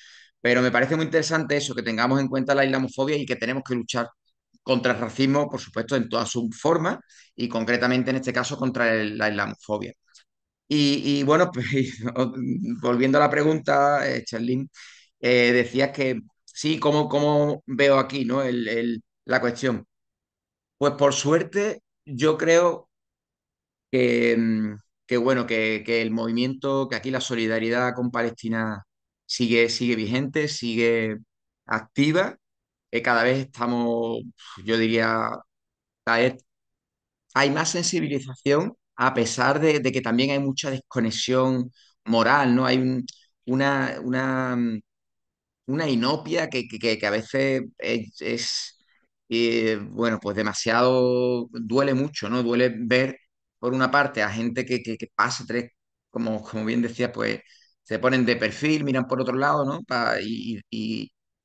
S4: Pero me parece muy interesante eso, que tengamos en cuenta la islamofobia y que tenemos que luchar contra el racismo, por supuesto, en todas sus formas y concretamente en este caso contra la islamofobia. Bueno, pues volviendo a la pregunta, Charlene, decías que sí, ¿cómo veo aquí, ¿no? La cuestión. Pues por suerte, yo creo que, bueno, que el movimiento, que aquí la solidaridad con Palestina sigue vigente, sigue activa, que cada vez estamos, yo diría, cada vez hay más sensibilización, a pesar de que también hay mucha desconexión moral, ¿no? Hay una inopia que a veces bueno, pues demasiado, duele mucho, ¿no? Duele ver, por una parte, a gente que pasa como bien decía, pues se ponen de perfil, miran por otro lado, ¿no?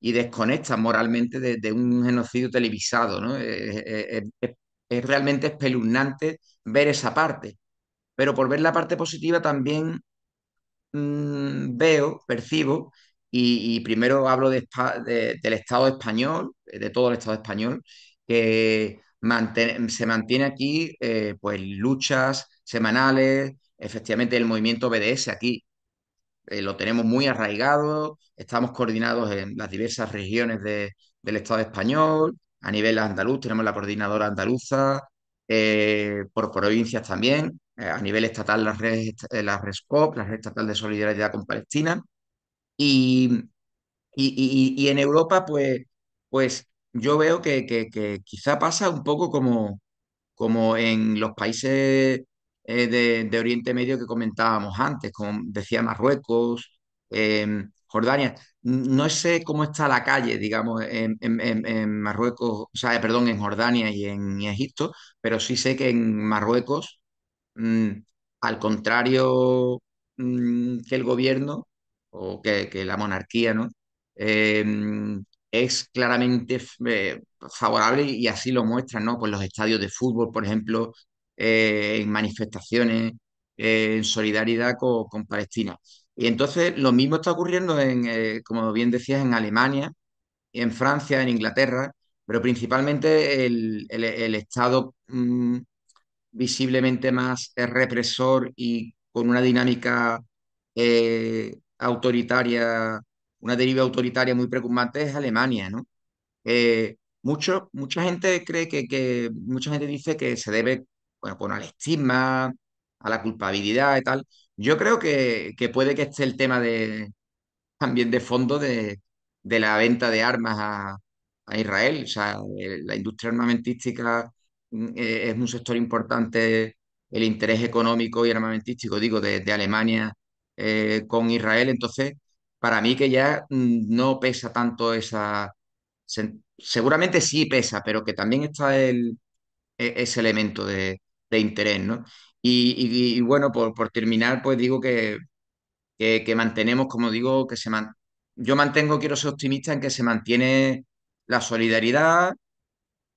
S4: Y desconectan moralmente de un genocidio televisado, ¿no? Es realmente espeluznante ver esa parte. Pero por ver la parte positiva también veo, percibo, y primero hablo del Estado español, de todo el Estado español, que se mantiene aquí pues luchas semanales, efectivamente el movimiento BDS aquí lo tenemos muy arraigado, estamos coordinados en las diversas regiones del Estado español, a nivel andaluz tenemos la coordinadora andaluza, por provincias también, a nivel estatal la RESCOP, la Red Estatal de Solidaridad con Palestina, y, y en Europa pues pues yo veo que quizá pasa un poco como en los países de Oriente Medio que comentábamos antes, como decía Marruecos, Jordania. No sé cómo está la calle, digamos, en Marruecos, o sea, perdón, en Jordania y en Egipto, pero sí sé que en Marruecos, mm, al contrario, que el gobierno o que la monarquía, ¿no? Eh, es claramente favorable y así lo muestran, ¿no? Pues los estadios de fútbol, por ejemplo, en manifestaciones, en solidaridad con Palestina. Y entonces lo mismo está ocurriendo como bien decías, en Alemania, en Francia, en Inglaterra, pero principalmente el Estado visiblemente más represor y con una dinámica autoritaria, una deriva autoritaria muy preocupante es Alemania, ¿no? Mucha gente cree mucha gente dice que se debe, bueno, al estigma, a la culpabilidad y tal. Yo creo que puede que esté el tema también de fondo de la venta de armas a Israel. O sea, la industria armamentística es un sector importante, el interés económico y armamentístico, digo, de Alemania con Israel. Entonces, para mí que ya no pesa tanto seguramente sí pesa, pero que también está ese elemento de interés, ¿no? Y bueno, por terminar, pues digo que mantenemos, como digo, yo mantengo, quiero ser optimista en que se mantiene la solidaridad.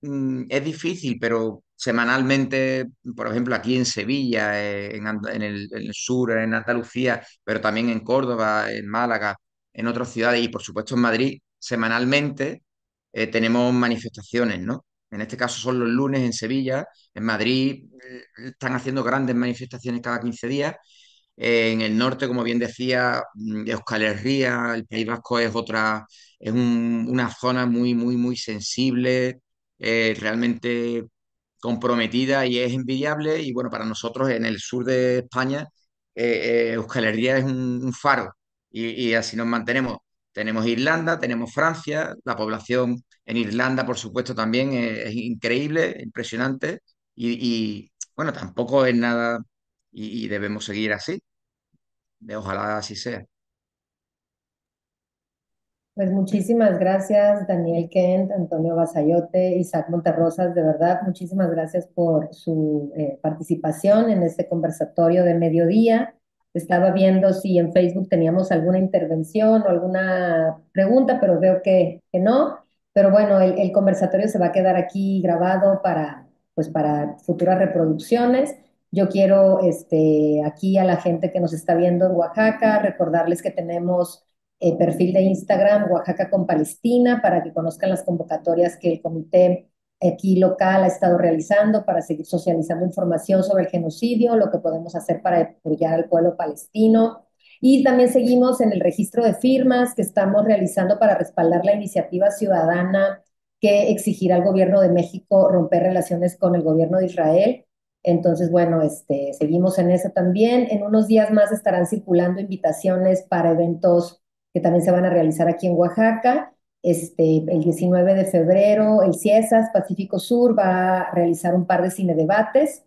S4: Es difícil, pero semanalmente, por ejemplo, aquí en Sevilla, en el sur, en Andalucía, pero también en Córdoba, en Málaga, en otras ciudades y por supuesto en Madrid, semanalmente tenemos manifestaciones, ¿no? En este caso son los lunes en Sevilla, en Madrid están haciendo grandes manifestaciones cada 15 días. En el norte, como bien decía, Euskal Herria, el País Vasco una zona muy, muy, muy sensible, realmente comprometida y es envidiable. Y bueno, para nosotros en el sur de España, Euskal Herria es un faro y así nos mantenemos. Tenemos Irlanda, tenemos Francia, la población en Irlanda, por supuesto, también es increíble, impresionante bueno, tampoco es nada y debemos seguir así. Ojalá así sea.
S1: Pues muchísimas gracias, Daniel Kent, Antonio Basayote, Isaac Monterrosas, de verdad, muchísimas gracias por su participación en este conversatorio de mediodía. Estaba viendo si en Facebook teníamos alguna intervención o alguna pregunta, pero veo que no. Pero bueno, el conversatorio se va a quedar aquí grabado pues para futuras reproducciones. Yo quiero aquí a la gente que nos está viendo en Oaxaca recordarles que tenemos perfil de Instagram Oaxaca con Palestina para que conozcan las convocatorias que el comité aquí local ha estado realizando para seguir socializando información sobre el genocidio, lo que podemos hacer para apoyar al pueblo palestino. Y también seguimos en el registro de firmas que estamos realizando para respaldar la iniciativa ciudadana que exigirá al gobierno de México romper relaciones con el gobierno de Israel. Entonces, bueno, seguimos en eso también. En unos días más estarán circulando invitaciones para eventos que también se van a realizar aquí en Oaxaca. El 19 de febrero, el CIESAS Pacífico Sur va a realizar un par de cine debates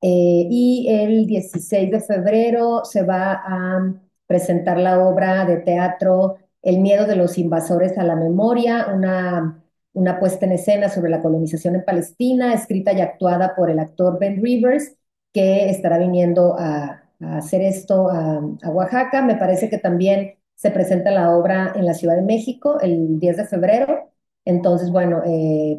S1: y el 16 de febrero se va a presentar la obra de teatro El miedo de los invasores a la memoria, una puesta en escena sobre la colonización en Palestina, escrita y actuada por el actor Ben Rivers, que estará viniendo a hacer esto a Oaxaca. Me parece que también se presenta la obra en la Ciudad de México el 10 de febrero. Entonces, bueno,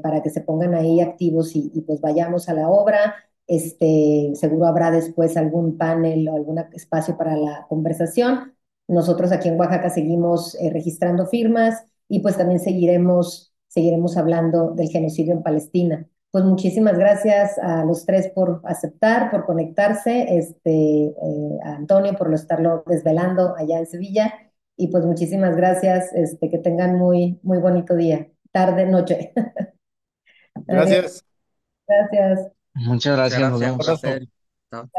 S1: para que se pongan ahí activos y pues vayamos a la obra. Seguro habrá después algún panel o algún espacio para la conversación. Nosotros aquí en Oaxaca seguimos registrando firmas y pues también seguiremos hablando del genocidio en Palestina. Pues muchísimas gracias a los tres por aceptar, por conectarse, a Antonio por lo estarlo desvelando allá en Sevilla y pues muchísimas gracias, que tengan muy, muy bonito día, tarde, noche. Adiós,
S2: Gracias.
S1: gracias.
S3: Muchas
S4: Muchas
S3: gracias, nos
S4: gracias, un
S3: vemos.
S2: Abrazo.
S4: placer. Chao.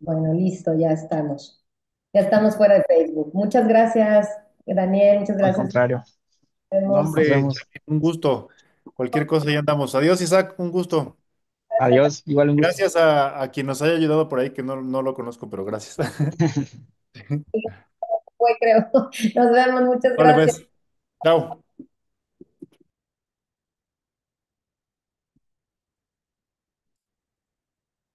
S1: Bueno, listo, ya estamos. Ya estamos fuera de Facebook. Muchas gracias, Daniel, muchas
S3: Al
S1: gracias.
S3: contrario,
S1: Nos
S2: No,
S1: vemos.
S3: nos
S2: hombre,
S3: vemos.
S2: un gusto. Cualquier cosa ya andamos. Adiós, Isaac, un gusto.
S3: Adiós, igual un gusto.
S2: Gracias a quien nos haya ayudado por ahí, que no lo conozco, pero gracias.
S1: Fue, creo. Nos vemos, muchas
S2: Vale,
S1: gracias.
S2: pues. Chao.